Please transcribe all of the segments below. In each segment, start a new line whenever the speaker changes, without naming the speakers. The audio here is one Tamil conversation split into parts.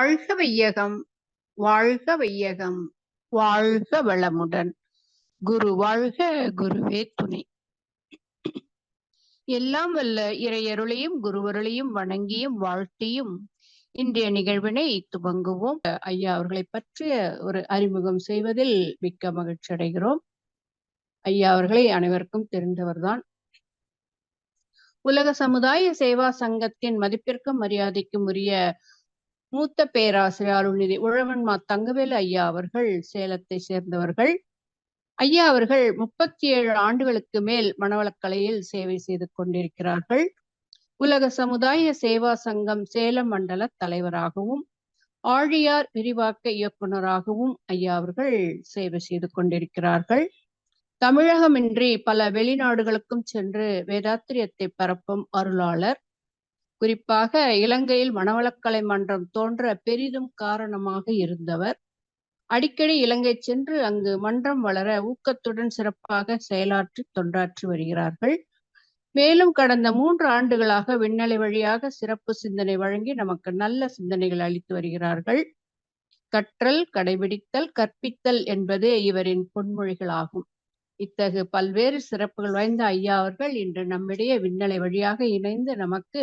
வாழ்க வையகம், வாழ்க வையகம், வாழ்க வளமுடன். குரு வாழ்க, குருவே துணை. எல்லாம் வல்ல இறையருளையும் குருவருளையும் வணங்கியும் வாழ்த்தியும் இன்றைய நிகழ்வினை துவங்குவோம். ஐயா அவர்களை பற்றிய ஒரு அறிமுகம் செய்வதில் மிக்க மகிழ்ச்சி அடைகிறோம். ஐயா அவர்களை அனைவருக்கும் தெரிந்தவர்தான். உலக சமுதாய சேவா சங்கத்தின் மதிப்பிற்கும் மரியாதைக்கும் உரிய மூத்த பேராசிரியர் அருள்நிதி உழவன்மா தங்கவேலு ஐயா அவர்கள் சேலத்தை சேர்ந்தவர்கள். ஐயா அவர்கள் 37 ஆண்டுகளுக்கு மேல் மனவளக்கலையில் சேவை செய்து கொண்டிருக்கிறார்கள். உலக சமுதாய சேவா சங்கம் சேலம் மண்டல தலைவராகவும் ஆழியார் விரிவாக்க இயக்குநராகவும் ஐயா அவர்கள் சேவை செய்து கொண்டிருக்கிறார்கள். தமிழகமின்றி பல வெளிநாடுகளுக்கும் சென்று வேதாத்திரியத்தை பரப்பும் அருளாளர். குறிப்பாக இலங்கையில் மனவளக்கலை மன்றம் தோன்ற பெரிதும் காரணமாக இருந்தவர். அடிக்கடி இலங்கை சென்று அங்கு மன்றம் வளர ஊக்கத்துடன் சிறப்பாக செயலாற்றி தொண்டாற்றி வருகிறார்கள். மேலும் கடந்த 3 ஆண்டுகளாக விண்ணலை வழியாக சிறப்பு சிந்தனை வழங்கி நமக்கு நல்ல சிந்தனைகள் அளித்து வருகிறார்கள். கற்றல், கடைபிடித்தல், கற்பித்தல் என்பது இவரின் பொன்மொழிகளாகும். இத்தகு பல்வேறு சிறப்புகள் வாய்ந்த ஐயா அவர்கள் இன்று நம்மிடையே விண்ணலை வழியாக இணைந்து நமக்கு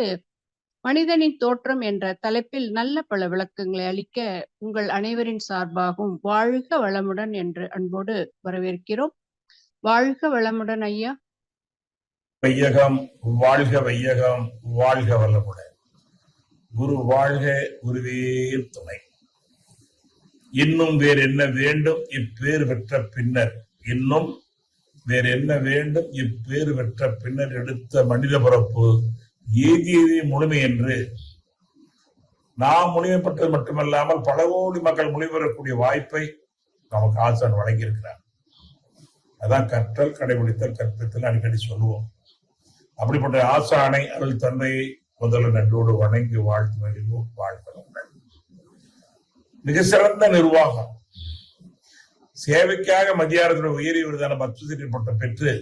மனிதனின் தோற்றம் என்ற தலைப்பில் நல்ல பல விளக்கங்களை அளிக்க உங்கள் அனைவரின் சார்பாகவும் வாழ்க வளமுடன் என்று அன்போடு வரவேற்கிறோம். வாழ்க வளமுடன் ஐயா.
வையகம் வாழ்க, வையகம் வாழ்க வளமுடன். குரு வாழ்க, குருவே துணை. இன்னும் வேறு என்ன வேண்டும் இப்பேறு பெற்ற பின்னர், இன்னும் வேறு என்ன வேண்டும் இப்பேறு பெற்ற பின்னர் எடுத்த மனித பிறப்பு ஏதியதே முழுமை என்று நாம் முழுமைப்பட்டது மட்டுமல்லாமல் பல கோடி மக்கள் முழுமைபெறக்கூடிய வாய்ப்பை நமக்கு ஆசான் வழங்கியிருக்கிறார். அதான் கற்றல், கடைபிடித்தல், கற்பித்தல் அடிக்கடி சொல்லுவோம். அப்படிப்பட்ட ஆசானை அருள் தந்தையை முதல்ல நன்றோடு வணங்கி வாழ்த்து மகிழ்வோம். வாழ்வதுடன் மிக சிறந்த நிர்வாகம், சேவைக்காக மத்திய அரசின் உயரிய விருதான பத்மஸ்ரீ பட்டம் பெற்று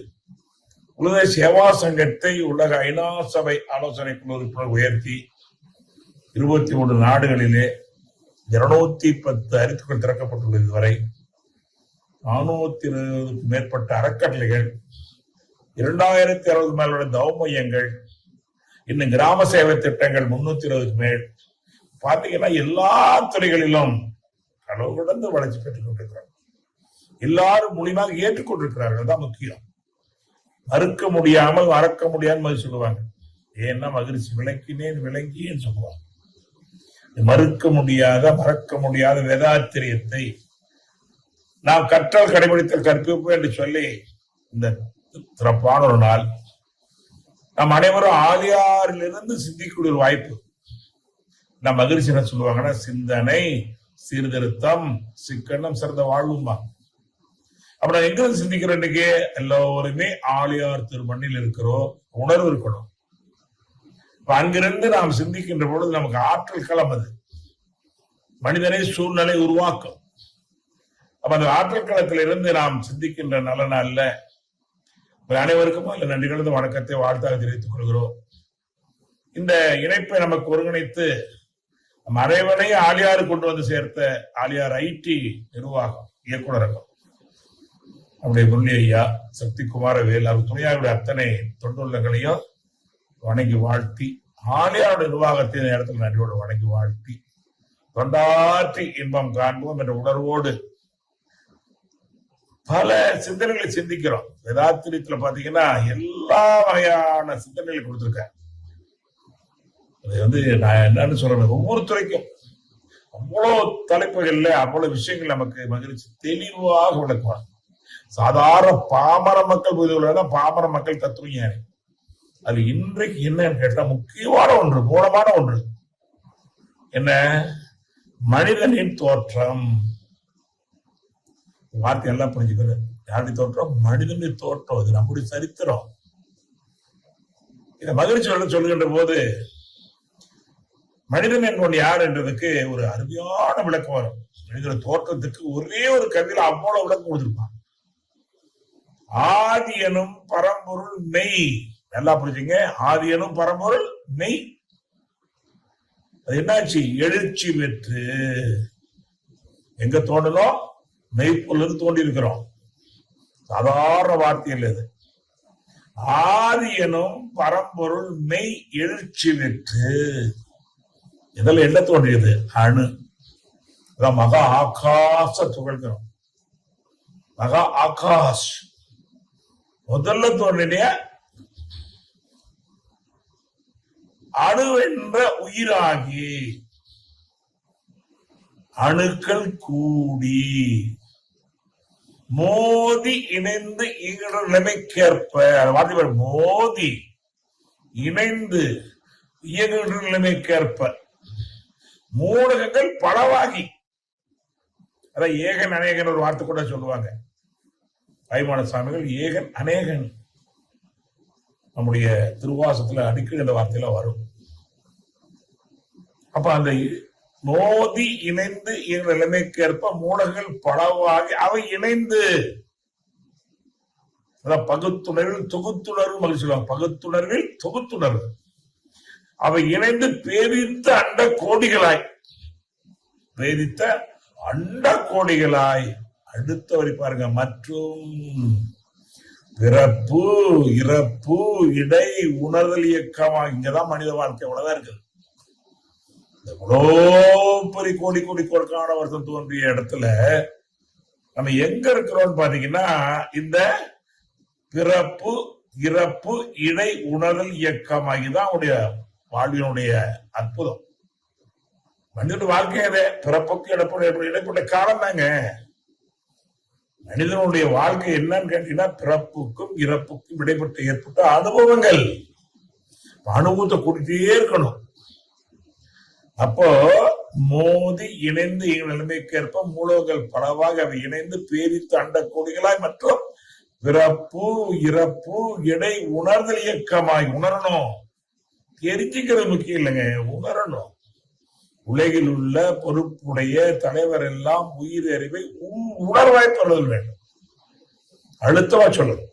உலக சேவா சங்கத்தை உலக ஐநா சபை ஆலோசனை குழு உறுப்பினர் உயர்த்தி 23 நாடுகளிலே 210 அறிக்கைகள் திறக்கப்பட்டுள்ள இதுவரை 420க்கும் மேற்பட்ட அறக்கட்டளைகள், 2060 மேலுள்ள தவ மையங்கள், இன்னும் கிராம சேவை திட்டங்கள் 320க்கு மேல். பாத்தீங்கன்னா எல்லா துறைகளிலும் கடவுள் கடந்து வளர்ச்சி பெற்றுக் கொண்டிருக்கிறார்கள். எல்லாரும் மூலியமாக ஏற்றுக்கொண்டிருக்கிறார்கள். தான் முக்கியம். மறுக்க முடியாமல் மறக்க முடியாமல் சொல்லுவாங்க. ஏன்னா மகிழ்ச்சி விளக்கினேன் விளங்கின்னு சொல்லுவாங்க. மறுக்க முடியாத மறக்க முடியாத வேதாத்திரியத்தை நாம் கற்றல், கடைபிடித்தல், கற்பிப்போம் என்று சொல்லி இந்த சிறப்பான ஒரு நாள் நாம் அனைவரும் ஆலியாரிலிருந்து சிந்திக்கூடிய ஒரு வாய்ப்பு. நாம் மகிழ்ச்சி என்ன சொல்லுவாங்கன்னா, சிந்தனை, சீர்திருத்தம், சிக்கனம், சிறந்த வாழ்வுமா. அப்ப நான் எங்கிருந்து சிந்திக்கிறோம்? இன்னைக்கு எல்லோருமே ஆழியார் திருமண்ணில் இருக்கிறோம். உணர்வு இருக்கணும். அங்கிருந்து நாம் சிந்திக்கின்ற பொழுது நமக்கு ஆற்றல் களம், அது மனிதனை சூழ்நிலை உருவாக்கும். அப்ப அந்த ஆற்றல் களத்தில் இருந்து நாம் சிந்திக்கின்ற நல்ல நாள்ல அனைவருக்கும் அல்ல நன்றி கலந்த வணக்கத்தை வாழ்த்தாக தெரிவித்துக் கொள்கிறோம். இந்த இணைப்பை நமக்கு ஒருங்கிணைத்து நம் அனைவரை ஆலியாறு கொண்டு வந்து சேர்த்த ஆலியார் ஐடி நிர்வாகம் இயக்குநரகம், நம்முடைய முரளி ஐயா, சக்தி குமாரவேல், அவர் துணையாருடைய அத்தனை தொண்டுள்ளங்களையும் வணங்கி வாழ்த்தி, ஆலியாருடைய நிர்வாகத்தை நேரத்தில் நன்றியோடு வணங்கி வாழ்த்தி, தொண்டாற்றி இன்பம் காண்போம் என்ற உணர்வோடு பல சிந்தனைகளை சிந்திக்கிறோம். வேதாத்திரியத்துல பாத்தீங்கன்னா எல்லா வகையான சிந்தனைகளை கொடுத்திருக்காங்க. அது நான் என்னன்னு சொல்றேன், ஒவ்வொரு துறைக்கும் அவ்வளவு தலைப்புகள்ல அவ்வளவு விஷயங்கள் நமக்கு மகிழ்ச்சி தெளிவாக விளக்குவாங்க. சாதாரண பாமர மக்கள் புரிந்து பாமர மக்கள் தத்துவம் ஞானி. அது இன்றைக்கு என்னன்னு கேட்டா முக்கியமான ஒன்று, மூலமான ஒன்று என்ன? மனிதனின் தோற்றம். வார்த்தை எல்லாம் புரிஞ்சுக்கிறது. யாருடைய தோற்றம்? மனிதனின் தோற்றம். இது நம்முடைய சரித்திரம். இதை மகிழ்ச்சி சொல்லுகின்ற போது மனிதன் என்பவன் யார் என்றதுக்கு ஒரு அருமையான விளக்கம் வரும். மனிதன தோற்றத்துக்கு ஒரே ஒரு கவிதையில் அவ்வளவு விளக்கம் கொடுத்திருப்பான். ஆதி எனும் பரம்பொருள் மெய். நல்லா புரிஞ்சுங்க. ஆதி எனும் பரம்பொருள் மெய். அது என்னாச்சு? எழுச்சி பெற்று. எங்க தோண்டணும்? மெய்ப்பொருள் தோண்டி இருக்கிறோம். சாதாரண வார்த்தையில் இது. ஆதி எனும் பரம்பொருள் மெய் எழுச்சி பெற்று. இதெல்லாம் என்ன தோன்றியது? அணு. மகா ஆகாச துகள்கிறோம். மகா ஆகாஷ் முதல்ல தோன்றிய அணுவென்ற உயிராகி அணுக்கள் கூடி மோதி இணைந்து ஈடுற நிலைமைக்கேற்ப, வார்த்தை மோதி இணைந்து இயங்குகின்ற நிலைமைக்கேற்ப மூலகங்கள் பலவாகி, அதான் ஏகன் அநேகன் ஒரு வார்த்தை கூட சொல்லுவாங்க தாய்மான சாமிகள். ஏகன் அநேகன் நம்முடைய திருவாசத்துல அடிக்கடி இந்த வார்த்தையில வரும். அப்ப அந்த மோதி இணைந்து நிலைமைக்கேற்ப மூலங்கள் பலவாகி அவை இணைந்து, அதான் பகுத்துணர்வில் தொகுத்துணர்வு மகிழ்ச்சி சொல்லுவாங்க. பகுத்துணர்வில் தொகுத்துணர்வு அவை இணைந்து பேரித்த அண்ட கோடிகளாய், பேரித்த அண்ட கோடிகளாய். அடுத்த வரி பாருங்க. மற்றும் பிறப்பு இறப்பு இடை உணர்தல் இயக்கமா. இங்கதான் மனித வாழ்க்கை அவ்வளவுதான் இருக்குது. எவ்வளோ பெரிய கோடி கோடி கோடிக்கான வருஷம் தோன்றிய இடத்துல நம்ம எங்க இருக்கிறோம்னு பாத்தீங்கன்னா, இந்த பிறப்பு இறப்பு இடை உணர்தல் இயக்கமாகிதான் உடைய வாழ்வினுடைய அற்புதம். மனிதனுடைய வாழ்க்கையதே பிறப்புக்கு இடைப்பட்ட காலம் தாங்க. மனிதனுடைய வாழ்க்கை என்னன்னு கேட்டீங்கன்னா, பிறப்புக்கும் இறப்புக்கும் இடைப்பட்ட ஏற்பட்ட அனுபவங்கள். அனுபவத்தை கூட்டிட்டே இருக்கணும். அப்போ மோதி இணைந்து நிலைமைக்கேற்ப மூலங்கள் பலவாக அவை இணைந்து பேரித்து அண்ட கோடிகளாய் மற்றும் பிறப்பு இறப்பு இடை உணர்தல் இயக்கமாய். உணரணும், தெரிஞ்சுக்கிறது முக்கியம் இல்லைங்க, உணரணும். உலகில் உள்ள பொறுப்புடைய தலைவர் எல்லாம் உயிர் அறிவை உணர்வாய் பெறுதல் வேண்டும். அழுத்தமா சொல்லணும்,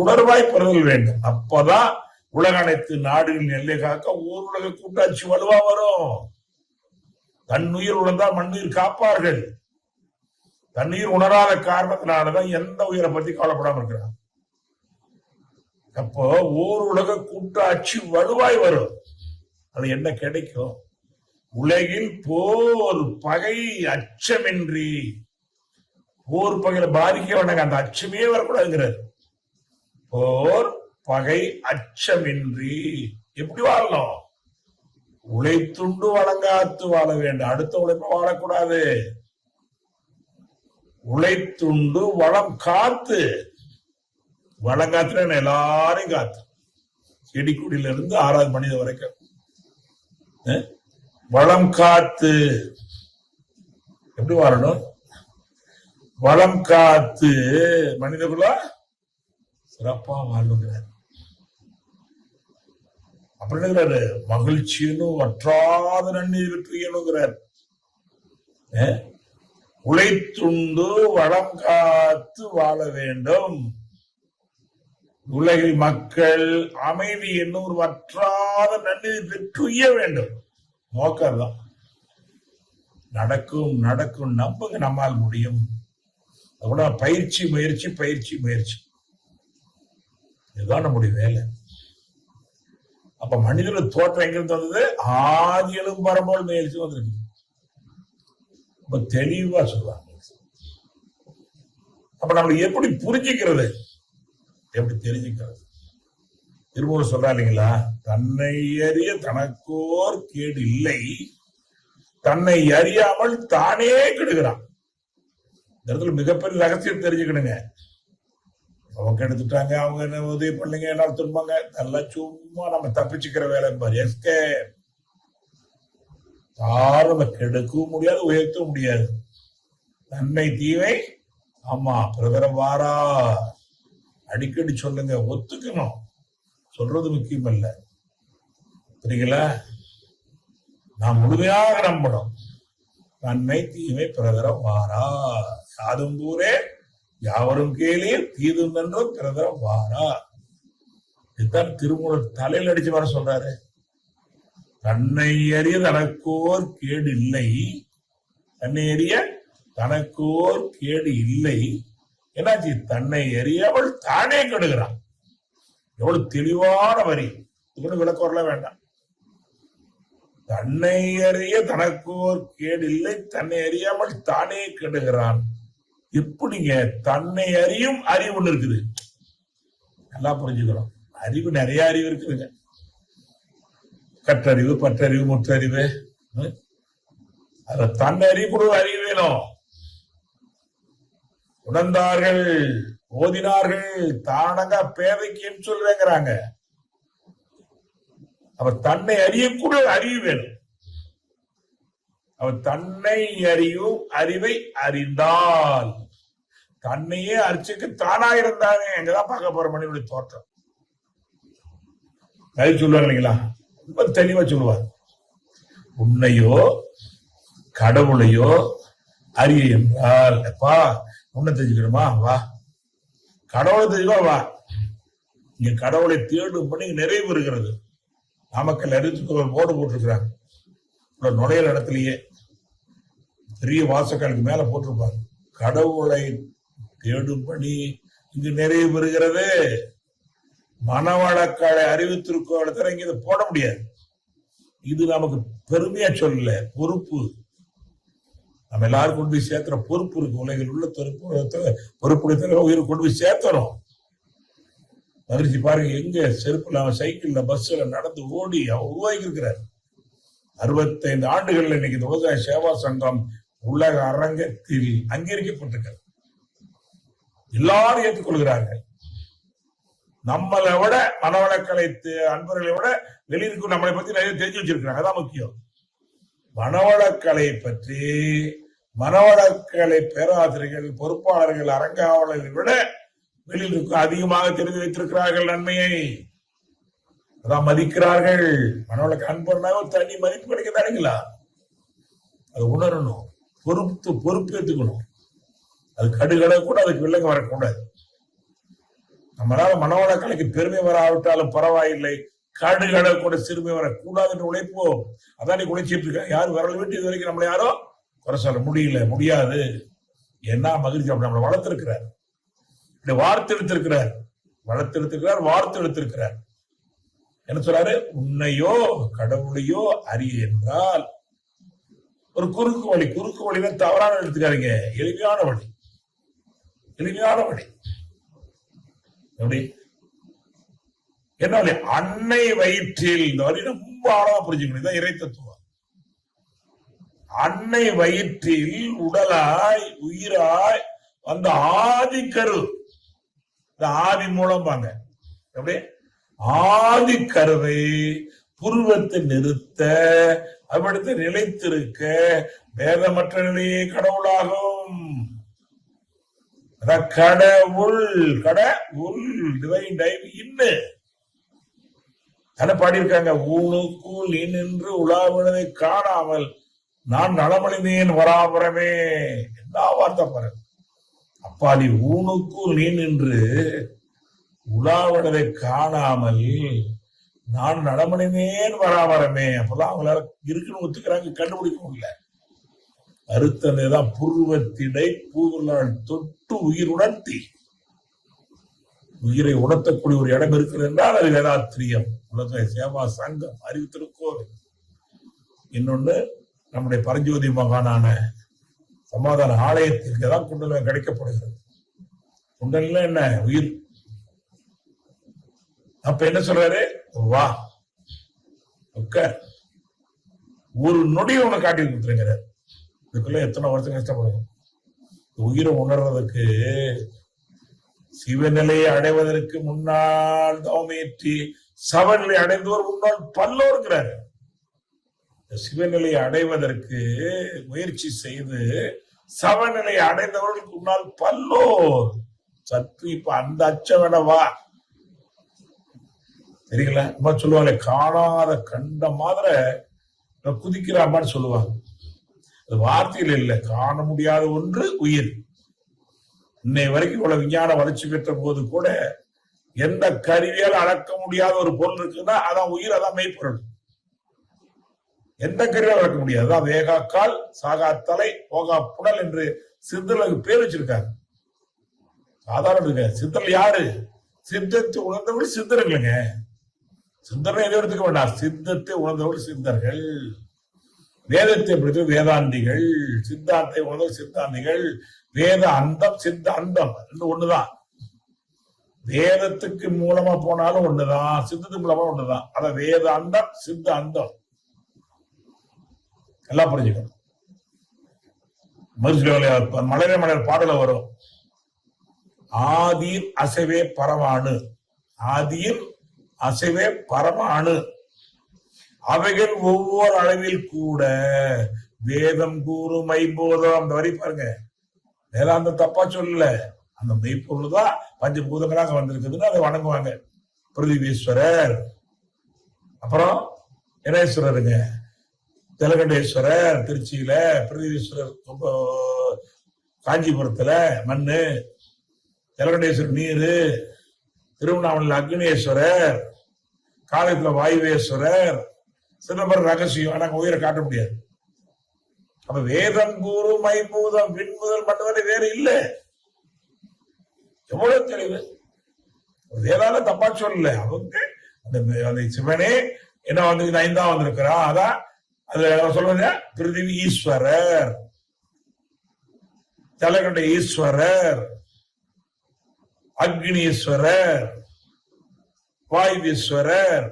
உணர்வாய் பெறுதல் வேண்டும். அப்பதான் உலக அனைத்து நாடுகளின் எல்லை காக்க ஓர் உலக கூட்டாட்சி வலுவா வரும். தன்னுயிர் உணர்ந்தால் மண்ணுயிர் காப்பார்கள். தண்ணீர் உணராத காரணத்தினாலதான் எந்த உயிரை பத்தி கவலைப்படாம இருக்கிறான். அப்போ ஓர் உலக கூட்டாட்சி வலுவாய் வரும். அது என்ன கிடைக்கும்? உலகில் போர் பகை அச்சமின்றி, போர் பகையில பாதிக்க வேண்டாங்க, அந்த அச்சமே வரக்கூடாதுங்கிறார். போர் பகை அச்சமின்றி எப்படி வாழணும்? உழைத்துண்டு வழங்காத்து வாழ வேண்டும். அடுத்த உழைப்ப வாழக்கூடாது. உழைத்துண்டு வளம் காத்து. வளங்காத்துல எல்லாரையும் காத்து, செடி குடியில இருந்து 6வது மனித வரைக்கும் வளம் காத்து. எப்படி வாழணும்? வளம் காத்து மனிதகுல சிறப்பா வாழுங்கிறார். அப்புறம் என்னங்கிறாரு? மகிழ்ச்சின்னு வற்றாத நன்னீர் வெற்றியணுங்கிறார். உழைத்துண்டு வளம் காத்து வாழ வேண்டும். உலகில் மக்கள் அமைதி என்னும் ஒரு வற்றாத நன்னீர் பெற்றுய வேண்டும். நோக்கம்தான். நடக்கும் நடக்கும், நம்புங்க, நம்மால் முடியும். பயிற்சி முயற்சி பயிற்சி முயற்சி, இதுதான் நம்முடைய வேலை. அப்ப மனிதனோட தோற்றம் எங்கிருந்து வந்தது? ஆதியிலும் பரம்போல் முயற்சி வந்திருக்கு. ரொம்ப தெளிவா சொல்லுவாங்க. அப்ப நம்மளுக்கு எப்படி புரிஞ்சுக்கிறது, எப்படி தெரிஞ்சுக்கிறது? திருமூலர் சொல்றா இல்லைங்களா? தன்னை அறிய தனக்கோர் கேடு இல்லை, தன்னை அறியாமல் தானே கெடுகிறான். இந்த இடத்துல மிகப்பெரிய ரகசியம் தெரிஞ்சுக்கணுங்க. அவங்க கெடுத்துட்டாங்க, அவங்க என்ன உதவி பண்ணுங்க, எல்லாம் துன்பாங்க, அதெல்லாம் சும்மா நம்ம தப்பிச்சுக்கிற வேலை பாரு. எஸ்கே யாரும் கெடுக்கவும் முடியாது, உயர்த்தவும் முடியாது. நன்மை தீவை ஆமா பிரதரம் வாரா. அடிக்கடி சொல்லுங்க, ஒத்துக்கணும். சொல்றது முக்கியம் இல்ல, சரிங்களா? நான் முழுமையாக நம்பணும். நன்மை தீமை பிரதரம் வாரா. யாதும் ஊரே யாவரும் கேளீர் தீதும் என்றும் பிரதரம் வாரா. இதுதான் திருமூலர் தலையில் அடிச்சு வர சொல்றாரு. தன்னை அறிய தனக்கோர் கேடு இல்லை, தன்னை அறிய தனக்கோர் கேடு இல்லை. என்னாச்சு? தன்னை அறியவள் தானே கெடுகிறான். எவ்வளவு தெளிவான வரி! இது விளக்கம் வரல வேண்டாம். தன்னை அறிய தனக்கோர் கேடு இல்லை, தன்னை அறியாமல் தானே கெடுகிறான். எப்படிங்க? தன்னை அறியும் அறிவு ஒண்ணு இருக்குது, நல்லா புரிஞ்சுக்கிறோம். அறிவு நிறைய அறிவு இருக்குதுங்க. கற்றறிவு, பற்றறிவு, முற்றறிவு. அதுல தன்னை அறிவு அறிவு வேணும். உணர்ந்தார்கள், ஓதினார்கள், தானங்க பேதைக்குன்னு சொல்லுவேங்கிறாங்க. அவ தன்னை அறியக்கூடிய அறிவு வேணும். அவ தன்னை அறியும் அறிவை அறிந்தால், தன்னையே அரிச்சுக்கு தானா இருந்தாங்க. எங்கதான் பார்க்க போற மனிதனுடைய தோற்றம். அது சொல்லுவாங்க இல்லைங்களா? ரொம்ப தெளிவா சொல்லுவார். உன்னையோ கடவுளையோ அறிய என்றால், எப்பா உன்னை தெரிஞ்சுக்கணுமா? வா. கடவுளை தெரிஞ்சுக்கோ, வா. இங்க கடவுளை தேடும் பணி நிறைவு இருக்கிறது. நாமக்கல் அறிவிச்சு போர்டு போட்டிருக்கிறாங்க. நுழையிற இடத்துலயே பெரிய வாசக்காலுக்கு மேல போட்டிருப்பாங்க, கடவுளை தேடும் பணி இங்கு நிறைவு பெறுகிறது. மனவளக்காலை அறிவித்திருக்கோம் இங்க இதை போட முடியாது. இது நமக்கு பெருமையா சொல்லல, பொறுப்பு. நம்ம எல்லாரும் கொண்டு போய் சேர்த்துற பொறுப்பு இருக்கு. உலகில் உள்ள பொறுப்புடைய உயிரை கொண்டு போய் சேர்த்துறோம். மகிழ்ச்சி பாருங்க, எங்க செருப்புல, சைக்கிள்ல, பஸ்ல நடந்து ஓடி அவர் உருவாக்கி இருக்கிறார். 65 ஆண்டுகள்ல இன்னைக்கு விவசாய சேவா சங்கம் உலக அரங்கத்தில் அங்கீகரிக்கப்பட்டிருக்கிறது. எல்லாரும் ஏற்றுக்கொள்கிறார்கள். நம்மளை விட மனவளக்கலை அன்பர்களை விட வெளியிருக்கும் நம்மளை பத்தி நிறைய தெரிஞ்சு வச்சிருக்கிறாங்க. அதான் முக்கியம். மனவளக்கலை பற்றி மனவளக்கலை பேராசிரியர்கள், பொறுப்பாளர்கள், அரங்காவலர்களை விட வெளியில் இருக்கும் அதிகமாக தெரிந்து வைத்திருக்கிறார்கள் நன்மையை. அதான் மதிக்கிறார்கள். மனவளக்க அன்பர்னாவே தனி மதிப்பு கிடைக்கதானுங்களா? அது உணரணும், பொறுப்பு ஏற்றுக்கணும். அது கடுகட கூட அதுக்கு வில்லங்க வரக்கூடாது. நம்மளால மனவளக்கலைக்கு பெருமை வராவிட்டாலும் பரவாயில்லை, கடுகட கூட சிறுமை வரக்கூடாதுன்னு உழைப்போம். அதான் நீ உழைச்சிட்டு இருக்க. யாரும் விரல் விட்டு இது வரைக்கும் நம்மள யாரோ குறை சொல்ல முடியாது. என்ன மகிழ்ச்சி! அப்படி நம்மளை வளர்த்திருக்கிறார், வார்த்தெடுத்திருக்கிறார், வார்த்தெடுத்திருக்கிறார். என்ன சொல்றாரு? உன்னையோ கடவுளையோ அறிய என்றால், ஒரு குறுக்கு வழினா தவறான எடுத்துக்காதீங்க, எளிமையான வழி. எப்படி? என்ன வழி? அன்னை வயிற்றில், இந்த வழி ரொம்ப ஆழமா புரிஞ்சுக்கணும். இதான் இறை தத்துவம். அன்னை வயிற்றில் உடலாய் உயிராய் வந்த ஆதிக்கரு, ஆதி மூலம் பாங்க. எப்படி? ஆதி கருவை புருவத்தை நிறுத்த, அவ்விடத்தை நிலைத்திருக்க வேதமற்ற நிலையே கடவுளாகும். கடவுள் டிவைன் டைவ் இன்னு தானே பாடியிருக்காங்க. ஊனுக்குள் நீ நின்று உலாவினதை காணாமல் நான் நலமடைந்தேன் வராபரமே. என்ன வார்த்தை பாருங்க. அப்பா, நீ ஊனுக்குள் நீ நின்று உலாவினதை காணாமல் நான் நலமடைந்தேன் வராபரமே. அப்பதான் அவங்களால இருக்குன்னு ஒத்துக்கிறாங்க, கண்டுபிடிக்க முடியல. அறுத்தந்தான் புருவத்திடை பூவிலால் தொட்டு உயிர் உணர்த்தி, உயிரை உணர்த்தக்கூடிய ஒரு இடம் இருக்கிறது என்றால் அது வேதாத்திரியம், உலக சேவா சங்கம், அறிவித்திருக்கோவில். இன்னொன்னு நம்முடைய பரஞ்சோதி மகானான சமாதான ஆலயத்திற்கு தான் குண்டலம் கிடைக்கப்படுகிறது. குண்டலம் என்ன? உயிர். அப்ப என்ன சொல்றாரு? வா ஒரு நொடியை உன்னை காட்டி கொடுத்துருங்கிறார். இதுக்குள்ள எத்தனை வருஷம் கஷ்டப்படும். உயிரை உணர்வதற்கு, சிவநிலையை அடைவதற்கு முன்னால் தவமேற்றி சவநிலை அடைந்தோர் முன்னால் பல்லோருக்கிறார். சிவநிலையை அடைவதற்கு முயற்சி செய்து சவநிலையை அடைந்தவர்களுக்கு முன்னால் பல்லோர். சற்று இப்ப அந்த அச்சவனவா தெரியுங்களா? சொல்லுவாங்க, காணாத கண்ட மாதிரி குதிக்கிறாமான்னு சொல்லுவாங்க. அது வார்த்தையில் இல்லை, காண முடியாத ஒன்று உயிர். இன்னை வரைக்கும் இவ்வளவு விஞ்ஞான வளர்ச்சி பெற்ற போது கூட எந்த கருவியால் அளக்க முடியாத ஒரு பொருள் இருக்குன்னா அதான் உயிர், அதான் மெய்ப்பொருள். எந்த கருவியால் விளக்க முடியாது. அதான் வேகாக்கால் சாகா தலை போகா புடல் என்று சித்தர்களுக்கு பேர் வச்சிருக்காங்க. சாதாரண இருக்க சித்தர் யாரு? சித்தத்தை உணர்ந்தவர்கள் சித்தர்களுங்க. சித்தர்கள் எதை எடுத்துக்க வேண்டாம், சித்தத்தை உணர்ந்தவர்கள் சித்தர்கள். வேதத்தை படித்த வேதாந்திகள், சித்தாந்தை உணர்ந்தவர்கள் சித்தாந்திகள். வேத அந்தம் சித்த அந்தம் ஒண்ணுதான். வேதத்துக்கு மூலமா போனாலும் ஒண்ணுதான், சித்தத்துக்கு மூலமா ஒண்ணுதான். அத வேத அண்டம் சித்த அண்டம் எல்லாம் புரிஞ்சுக்கணும். மலரே மலர் பாடல வரும், ஆதிர் அசைவே பரமாணு, ஆதிர் அசைவே பரமாணு, அவைகள் ஒவ்வொரு அளவில் கூட வேதம் கூறும் மைபோதம். அந்த வரி பாருங்க, வேதாந்த தப்பா சொல்லல, அந்த மெய்ப்பொருள் தான் பஞ்சபூதங்களாக வந்திருக்குதுன்னு அதை வணங்குவாங்க. பிருதிவீஸ்வரர், அப்புறம் இனேஸ்வரருங்க, ஜலகண்டேஸ்வரர் திருச்சியில, பிருதிவீஸ்வரர் காஞ்சிபுரத்துல மண்ணு, ஜலகண்டேஸ்வரர் நீரு, திருவண்ணாமலையில் அக்னேஸ்வரர், காலத்துல வாயுவேஸ்வரர், சிதம்பரம் ரகசியம். நாங்க உயிரை காட்ட முடியாது. அப்ப வேதம் கூறும் மைபூதம் விண்முதல் மட்டும்தானே, வேற இல்லை. எவ்வளவு தெளிவு! வேதால தப்பா சொல்லல. அவங்க அந்த சிவனே என்ன வந்து 5ஆம் வந்திருக்கிறா. அதான் அது சொல்றது, பிருத்திவி ஈஸ்வரர், ஜலகண்ட ஈஸ்வரர், அக்னீஸ்வரர், வாயுவீஸ்வரர்,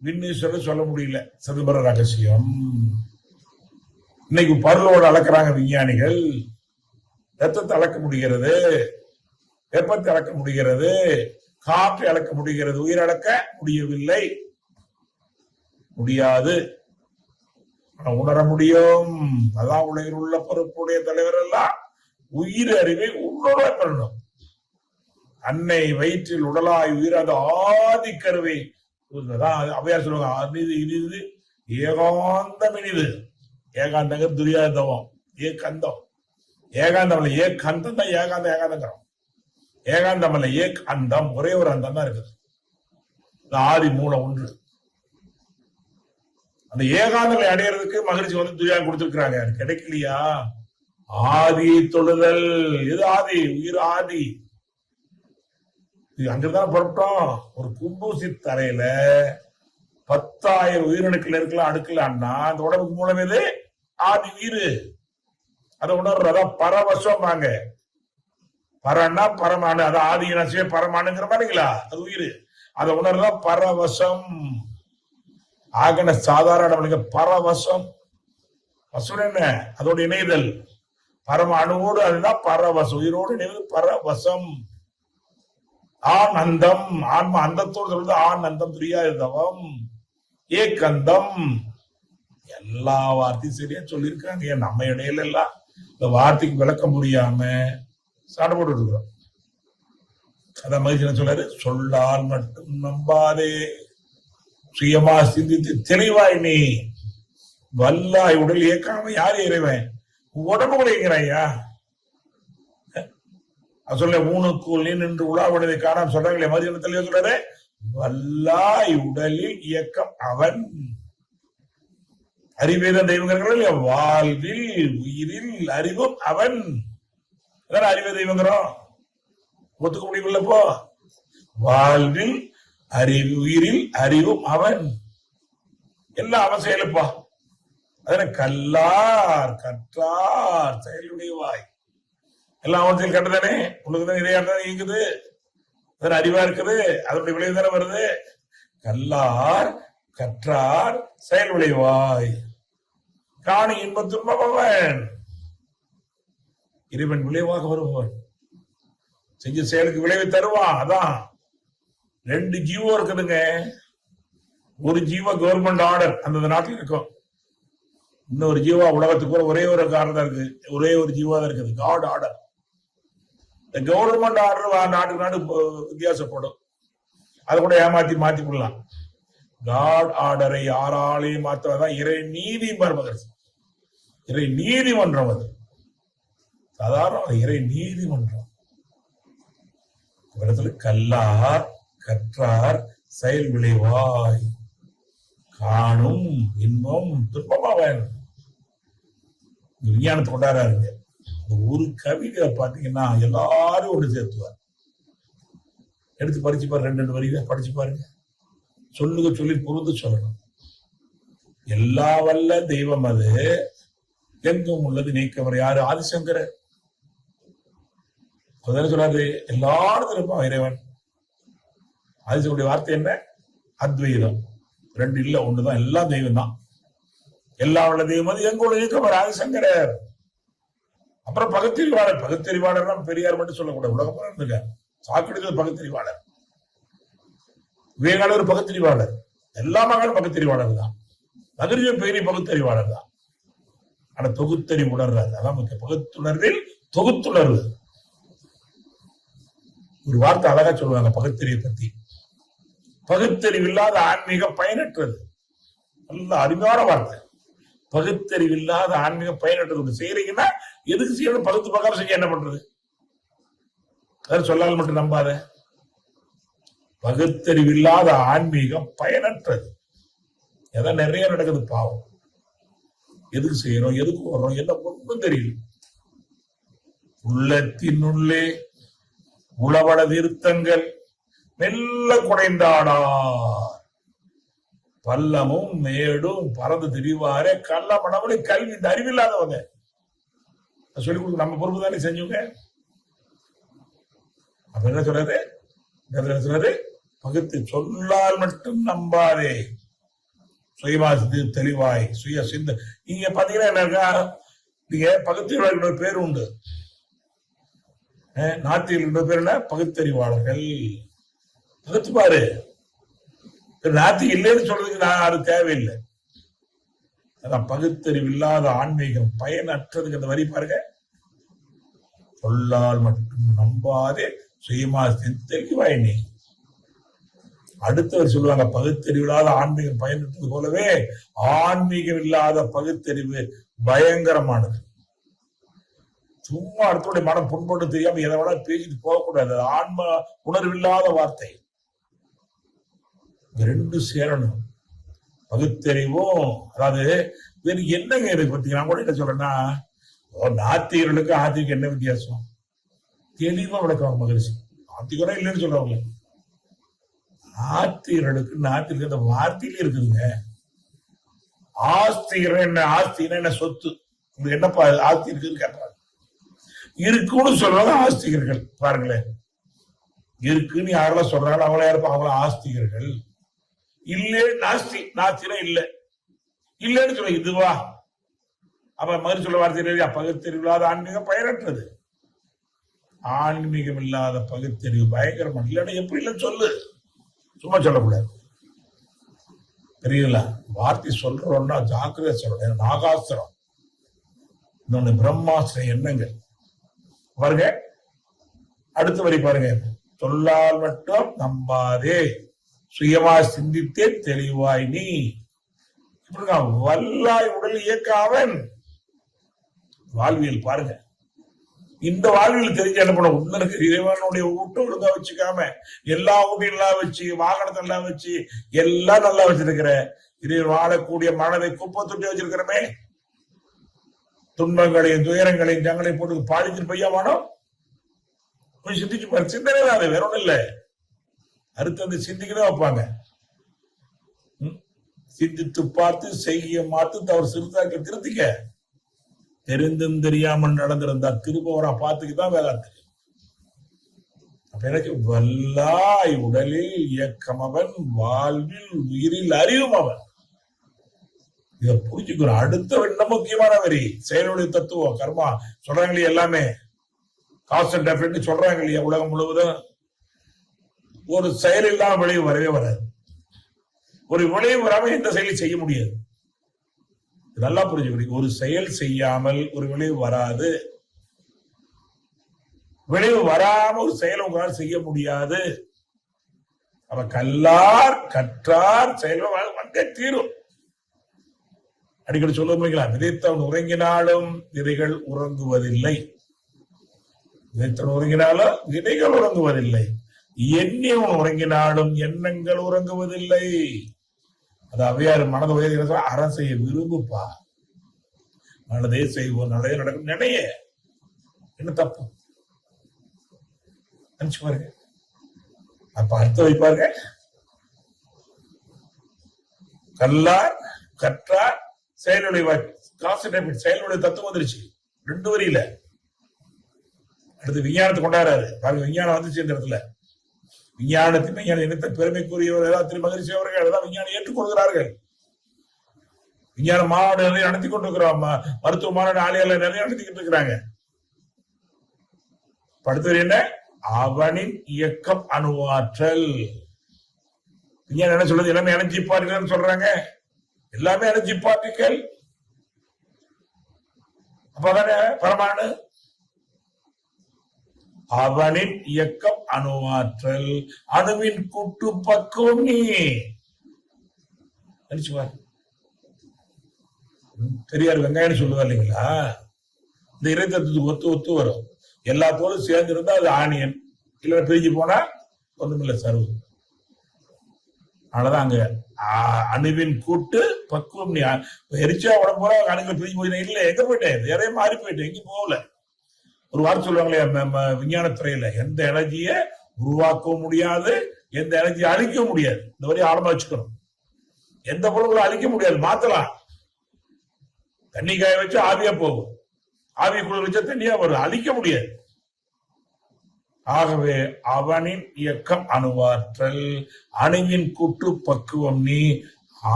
விண்ணீஸ்வரர் சொல்ல முடியல. சிதம்பர ரகசியம். இன்னைக்கு பருளோடு அளக்குறாங்க விஞ்ஞானிகள். ரத்தத்தை அளக்க முடிகிறது, வெப்பத்தை அளக்க முடிகிறது, காற்றை அளக்க முடிகிறது, உயிர் அளக்க முடியவில்லை, முடியாது. உணர முடியும். அதான் உலகில் உள்ள பொறுப்புடைய தலைவர் எல்லாம் உயிர் அறிவை உணர பெறணும். அன்னை வயிற்றில் உடலாய் உயிர், அது ஆதி கருவை அவையார் சொல்லுவாங்க, அனிது இனிது ஏகாந்தம் இனிது. ஏகாந்தங்க துரியாதவம், ஏகந்தம். ஏகாந்தம் இல்ல, ஏகந்தம் தான் ஏகாந்தம். ஏகாந்தங்கிறோம், ஏகாந்தம் இல்ல, ஏக் அந்தம். ஒரே ஒரு அந்தம் தான் இருக்குது. ஆதி மூலம் ஒன்று. அந்த ஏகாந்தங்களை அடையிறதுக்கு மகிழ்ச்சி வந்து துரியா கொடுத்திருக்கிறாங்க. கிடைக்கலையா? ஆதி தொழுதல். எது ஆதி? உயிர் ஆதி. அங்கதான் புறப்பட்டோம். ஒரு கும்பூசி தரையில 10,000 உயிரணுக்கள் இருக்கலாம், அடுக்கலாம்னா அந்த உடம்புக்கு மூலம் எது? ஆதி உயிர். அதை உணர்றதா பரவசம். வாங்க, பரன்னா பரமானு, அது ஆதி இனசிய பரமானுங்கிற மாதிரிங்களா, அது உயிர். அதை உணர்றதா பரவசம். ஆகன சாதாரண பரவசம். வசம் என்ன? அதோட இணைதல். பரம அணுவோடு, அதுதான் பரவசம். உயிரோடு இணைவது பரவசம். ஆனந்தம். ஆன்மா அந்தத்தோடு சொல்றது ஆனந்தம். துரியாதவம், ஏகந்தம். எல்லா வார்த்தையும் சரியா சொல்லியிருக்காங்க. நம்ம இடையில எல்லாம் இந்த வார்த்தைக்கு விளக்க முடியாம சண்டை போட்டு இருக்கிறோம். அதான் மகிழ்ச்சி சொல்றாரு, சொல்லால் மட்டும் நம்பாதே, சுயமா சிந்தித்து தெளிவாய் நீ வல்லாய் உடல் இயக்காம. யாரு இறைவன்? உடம்பு கூட இயக்கிறாயா? சொல்ல ஊனுக்குள் நின்று உலாவினதை காணாம சொல்றாங்களே, மதியத்துல சொல்றாரு, வல்லாய் உடலில் இயக்கம் அவன். அறிவேத தெய்வங்கள் வாழ்வில் உயிரில் அறிவும் அவன். அறிவே தெய்வங்கிறோம், ஒத்துக்க முடியவில்லப்போ. வாழ்வில் அறிவு உயிரில் அறிவும் அவன். எல்லாம் அவன் செயலுப்பா. அதனை கல்லார் கற்றார் செயலுடையவாய். எல்லாம் அவன் செயல் கண்டதானே. உனக்குதான் இதையாதான் இயங்குது, அதன் அறிவா இருக்குது, அதனுடைய விளைவு தானே வருது. கல்லார் கற்றார் செயல் விளைவாய். காணி இன்ப துன்பம் அவன். இறைவன் விளைவாக வருவான். செஞ்ச செயலுக்கு விளைவை தருவான். அதான் 2 ஜீவோ இருக்குதுங்க. ஒரு ஜீவா கவர்மெண்ட் ஆர்டர் அந்த நாட்டில் இருக்கும். இன்னொரு ஜீவா உலகத்துக்கு ஒரே ஒரு காரணம் தான் இருக்கு, ஒரே ஒரு ஜீவா தான் இருக்குது, காட் ஆர்டர். இந்த கவர்மெண்ட் ஆர்டர் நாட்டுக்கு நாடு வித்தியாசப்படும். அதை கூட ஏமாத்தி மாத்தி விடலாம். காட் ஆர்டரை யாராலையும் மாற்றுவதான் இறை நீதிமன்றம். இறை நீதிமன்றம் அது சாதாரண இறை நீதிமன்றம். இடத்துல கல்லார் கற்றார் செயல் விளைவாய். காணும் இன்பம் துன்பமா வேணும். விஞ்ஞானத்தை கொண்டாடுறாருங்க. ஒரு கவிதை பாத்தீங்கன்னா எல்லாரும் ஒன்று சேர்த்துவார். எடுத்து படிச்சு பாரு, 2 வரியை படிச்சு பாருங்க. சொல்லுங்க, சொல்லி பொறுத்து சொல்லணும். எல்லா வல்ல தெய்வம் அது, எங்கும் உள்ளது நீக்கவர் யாரு? ஆதிசங்கரர். சொல்றாரு எல்லாரும் இருப்பான் இறைவன். ஆதிசங்கருடைய வார்த்தை என்ன? அத்வைதம். 2 இல்ல, 1தான். எல்லாம் தெய்வம் தான். எல்லா வல்ல தெய்வம் அது, எங்க உள்ள நீக்கவர் ஆதிசங்கரர். அப்புறம் பகுத்தறிவாளர். பகுத்தறிவாளர் பெரியார் மட்டும் சொல்லக்கூடாது, உலகம் இருக்க. சாக்கிரத்தில் பகுத்தறிவாளர், விவேகானந்தர் ஒரு பகுத்தறிவாளர், எல்லா மகளும் பகுத்தறிவாளர் தான். நகரிய பெரிய பகுத்தறிவாளர் தான். ஆனா தொகுத்தறிவு உணர்றாரு. அதான் முக்கிய. பகுத்துணர்வில் தொகுத்துணர்வு. ஒரு வார்த்தை அழகா சொல்லுவாங்க பகுத்தறிவை பத்தி. பகுத்தறிவு இல்லாத ஆன்மீகம் பயனற்றது. நல்ல அருமையான வார்த்தை. பகுத்தறிவு இல்லாத ஆன்மீகம் பயனற்றது. செய்யறீங்கன்னா எதுக்கு செய்யணும்? பகுத்து பக்கம் செஞ்சு என்ன பண்றது? சொல்லால் மட்டும் நம்பாத. பகுத்தறிவில்லாத ஆன்மீகம் பயனற்றது. எதாவது நிறைய நடக்குது பாவம். எதுக்கு செய்யறோம், எதுக்கு வர்றோம், என்ன ஒன்றும் தெரியல. உள்ளத்தினுள்ளே உளவட திருத்தங்கள் மெல்ல குறைந்தாடார், பள்ளமும் மேடும் பறந்து திரிவாரே கள்ள மனவளை கல்வி. இந்த அறிவில்லாதவங்க சொல்லிக் கொடுக்க நம்ம பொறுப்பு தானே செஞ்சவங்க. அப்ப என்ன சொல்றாரு? பகுத்து சொல்லால் மட்டும் நம்பாதே, சுயமாசி தெளிவாய் சுய சிந்த. நீங்க பாத்தீங்கன்னா என்ன இருக்கா, நீங்க பகுத்தறிவாளர்கள் பேர் உண்டு, நாத்திகள் பேர் என்ன? பகுத்தறிவாளர்கள். பகுத்து பாரு. நாத்தி இல்லைன்னு சொல்றதுக்கு நான் அது தேவையில்லை. அதான் பகுத்தறிவு இல்லாத ஆன்மீகம் பயனற்றதுக்கு. அந்த வரி பாருங்க. சொல்லால் மட்டும் நம்பாதே, சுயமாசி தெளிவாய் நீ. அடுத்தவர் சொல்லுவாங்க பகுத்தறிவில்லாத ஆன்மீகம் பயனற்றது போலவே ஆன்மீகம் இல்லாத பகுத்தறிவு பயங்கரமானது. சும்மா அடுத்தோடைய மனம் புண்பட்டு தெரியாம எதை வேணா பேசிட்டு போகக்கூடாது. ஆன்ம உணர்வில்லாத வார்த்தை. 2 சேரணும். பகுத்தறிவும், அதாவது வேறு என்னங்க இருக்கு பார்த்தீங்கன்னா, நான் கூட என்ன சொல்றேன்னா, நாத்திகர்களுக்கு ஆத்திக்கு என்ன வித்தியாசம்? தெளிவா விளக்குவாங்க மகிழ்ச்சி. ஆத்திகரா இல்லைன்னு சொல்றவங்க. ஆஸ்திகர்களுக்கு நாத்திற்கு அந்த வார்த்தையில இருக்குதுங்க. ஆஸ்திகர் என்ன? ஆஸ்தினா என்ன? சொத்து. உங்களுக்கு என்னப்பா ஆஸ்தி இருக்குன்னு கேட்பாங்க. இருக்குன்னு சொல்றாங்க ஆஸ்திகர்கள். பாருங்களேன், இருக்குன்னு யாரெல்லாம் சொல்றாங்க அவங்கள யாருப்பா? அவங்கள ஆஸ்திகர்கள். இல்லே நாஸ்தி. நாஸ்தினா இல்ல, இல்லன்னு சொல்ல இதுவா? அப்ப மறு சொல்ல வார்த்தை பகுத்தறிவில்லாத ஆன்மீகம் பயனற்றது. ஆன்மீகம் இல்லாத பகுத்தறிவு பயங்கரமான. இல்லைன்னா எப்படி இல்லைன்னு சொல்லு, சும்மா சொல்லக்கூடாது. தெரியல, வார்த்தை சொல்றோம்னா ஜாக்கிரதை சொல்லணும். நாகாஸ்திரம், இன்னொன்னு பிரம்மாஸ்திரம் எண்ணங்கள். பாருங்க அடுத்த வரி பாருங்க. சொல்லால் மட்டும் நம்பாதே, சுயமா சிந்தித்தே தெளிவாய் நீ. வல்லாய் உடல் இயக்க அவன். வாழ்வியல் பாருங்க. இந்த வாழ்வில் தெரிஞ்ச என்ன பண்ண? உள்ள இருக்க இறைவனுடைய ஊட்ட ஒழுங்கா வச்சுக்காம எல்லா ஊட்டையும் எல்லாம் வச்சு, வாகனத்தை எல்லாம் வச்சு, எல்லாம் நல்லா வச்சிருக்கிற இறைவன் வாழக்கூடிய மனதை குப்பை தொட்டி வச்சிருக்கிறமே. துன்பங்களையும் துயரங்களையும் ஜங்களையும் போட்டு பாதிச்சிட்டு பையமானோ கொஞ்சம் சிந்திச்சு பாரு. சிந்தனை தான் அது, வேற ஒண்ணும் இல்லை. அடுத்து அந்த சிந்திக்கதான் வைப்பாங்க. சிந்தித்து பார்த்து செய்ய மாத்து தவறு சிறுத்தாக்க திருத்திக்க. தெரிந்தும் தெரியாமல் நடந்திருந்தா திருப்பவரா பார்த்துக்குதான் வேதாந்தம். அப்ப எனக்கு வல்லாய் உடலில் இயக்கம் அவன், வாழ்வில் உயிரில் அறிவும் அவன். இதை புரிஞ்சுக்கணும். அடுத்த என்ன முக்கியமான வரி, செயலுடைய தத்துவம் கர்மா சொல்றாங்க எல்லாமே. காஸ் அண்ட் எஃபெக்ட் சொல்றாங்க இல்லையா? உலகம் முழுவதும் ஒரு செயல் இல்லாம விளைவு வரவே வராது. ஒரு விளைவு வராம எந்த செயலையும் செய்ய முடியாது. நல்லா புரிஞ்சுக்கணும். ஒரு செயல் செய்யாமல் ஒரு விளைவு வராது. விளைவு வராம ஒரு செயல் உங்களால் செய்ய முடியாது. அவ கல்லார் கற்றார் செயல் வந்தே தீரும். அடிக்கடி சொல்லுவீங்களா? விதைத்தவன் உறங்கினாலும் விதைகள் உறங்குவதில்லை. விதைத்தவன் உறங்கினாலும் விதைகள் உறங்குவதில்லை. எண்ணியவன் உறங்கினாலும் எண்ணங்கள் உறங்குவதில்லை. அது அவையார் மனதை உயர்கிற அறம் செய்ய விரும்புப்பா, நல்லதே செய்வோம், நல்லதே நடக்கும் நினைய, என்ன தப்பு நினைச்சு பாருங்க. அப்ப அர்த்தம் வைப்பாருங்க, கல்லார் கற்றார் செயலுடைய கான்சென்ட்ரேட், செயலுடைய தத்துவம் வந்துருச்சு 2 வரியில. அடுத்து விஞ்ஞானத்தை கொண்டாடுறாரு பாருங்க, விஞ்ஞானம் வந்துச்சு இந்த இடத்துல. விஞ்ஞானத்தின் விஞ்ஞான இனத்தை பெருமைக்குரியவர் திரு மகிழ்ச்சி அவர்கள் தான் விஞ்ஞானம் ஏற்றுக்கொள்கிறார்கள். விஞ்ஞான மாநாடு நிறைய நடத்தி கொண்டிருக்கிறோம், மருத்துவ மாநாடு ஆலையாளர் நிறைய நடத்திக்கிட்டு இருக்கிறாங்க. அடுத்தது என்ன, அவனின் இயக்கம் அணுவாற்றல். விஞ்ஞானம் என்ன சொல்றது, எல்லாமே எனர்ஜி பார்ட்டிகல் சொல்றாங்க, எல்லாமே எனர்ஜி பார்ட்டிகல். அப்பதானே பரமாணு. அவனின் இயக்கம் அணுவாற்றல், அணுவின் கூட்டு பக்குவம் நீ. பெரியார் வெங்காயம் சொல்லுவா இல்லைங்களா, இந்த இறை தத்துவத்துக்கு ஒத்து வரும். எல்லா தோளும் சேர்ந்து இருந்தா அது ஆனியன், இல்ல பிரிஞ்சு போனா ஒண்ணுமில்ல சர்வு. அதனாலதான் அங்க அணுவின் கூட்டு பக்குவம் நீ. எரிச்சா உடம்பு போற அணுகள் பிரிஞ்சு போயிட்டேன், இல்ல எங்க போயிட்டேன், நிறைய மாறி போயிட்டேன், எங்கேயும் போகல. ஒரு வார்த்தை சொல்லுவாங்களே விஞ்ஞானத்துறையில, எந்த எனர்ஜிய உருவாக்கவும் முடியாது, எந்த எனர்ஜியை அழிக்க முடியாது. இந்த வரையும் ஆழமா வச்சுக்கணும். எந்த பொருள்களும் அழிக்க முடியாது, மாத்தலாம். தண்ணி காய வச்சு ஆவியா போகும், ஆவிய குளிர் வச்சா தண்ணியா வரும், அழிக்க முடியாது. ஆகவே அவனின் இயக்கம் அணுவாற்றல், அணுவின் கூட்டு பக்குவம் நீ,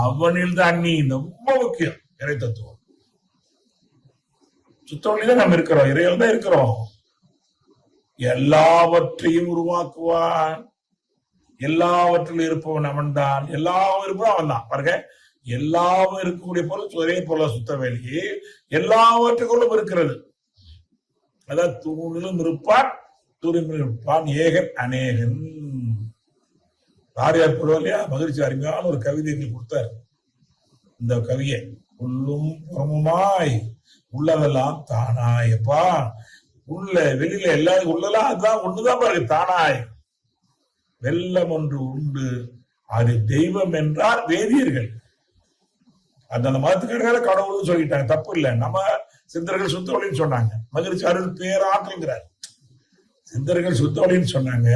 அவனில் தான் நீ. ரொம்ப முக்கியம் இறை தத்துவம். சுத்தவழிதான் நம்ம இருக்கிறோம், இறையில் தான் இருக்கிறோம். எல்லாவற்றையும் உருவாக்குவான், எல்லாவற்றிலும் இருப்பவன் அவன் தான், எல்லாவும் இருப்பவன் அவன் தான். பாருங்க, எல்லாவும் இருக்கக்கூடிய பொருள் ஒரே பொருள் சுத்த வேலையே எல்லாவற்றுக்குள்ளும் இருக்கிறது. அதாவது தூணிலும் இருப்பான், தூரிலும் இருப்பான், ஏகன் அநேகன். யார் போடுவா இல்லையா, மகிழ்ச்சி அருமையான ஒரு கவிதை கொடுத்தார். இந்த கவியை, உள்ளும் புறமுமாய் உள்ளதெல்லாம் தானாய். எப்பா உள்ள வெளியில எல்லாரும் உள்ளலாம் அதுதான் ஒண்ணுதான் பாருங்க, தானாய். வெள்ளம் ஒன்று உண்டு, அது தெய்வம் என்றார் வேதியர்கள். அந்த மதத்துக்காரர்கள் கடவுள்னு சொல்லிட்டாங்க, தப்பு இல்லை. நம்ம சிந்தர்கள் சுத்தவழின்னு சொன்னாங்க, மகிழ்ச்சி அருள் பேராற்றல்ங்கிறார். சிந்தர்கள் சுத்தவழின்னு சொன்னாங்க,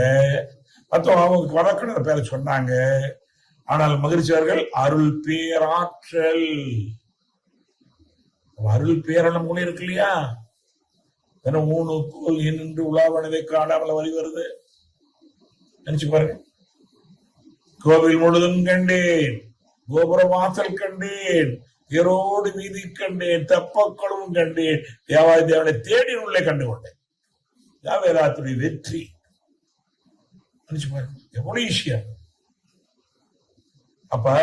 மற்றவங்க அவங்க வடக்கிற பேரை சொன்னாங்க. ஆனால் மகிழ்ச்சியார்கள் அருள் பேராற்றல். அருள் பேரளம் கூட இருக்கு இல்லையா, ஊனு கோல் என்று உலாவனதை காணாமல் வழி வருது. நினைச்சு பாருங்க, கோவில் முழுதும் கண்டேன், கோபுர வாசல் கண்டேன், ஏரோடு வீதி கண்டேன், தப்பக்களும் கண்டேன், தேவாதி தேவனை தேடி உள்ளே கண்டு கொண்டேன். வேதாத்துடைய வெற்றி. நினைச்சு பாருங்க எவ்வளவு ஈஸியா. அப்ப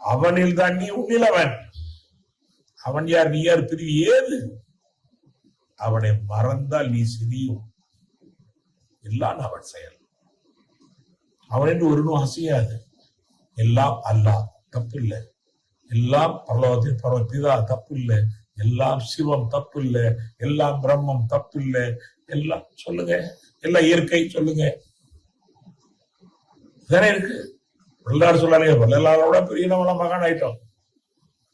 அவனில் தான் நீ, உன்னிலவன். அவன் யார், நீ யார், பிரிவு ஏது? அவனை மறந்தால் நீ சிறியும், எல்லாம் அவன் செயல். அவன் என்று ஒரு நூல் அசையாது. எல்லாம் அல்லாஹ், தப்பு இல்லை. எல்லாம் பரலோகத்தின் பரவத்திதா, தப்பு இல்லை. எல்லாம் சிவம், தப்பு இல்லை. எல்லாம் பிரம்மம், தப்பு இல்லை. எல்லாம் சொல்லுங்க, எல்லாம் இயற்கை சொல்லுங்க, தானே இருக்கு. எல்லாரும் சொல்லாங்க, எல்லாரோட பெரிய நம்மள மகான் ஆயிட்டோம்,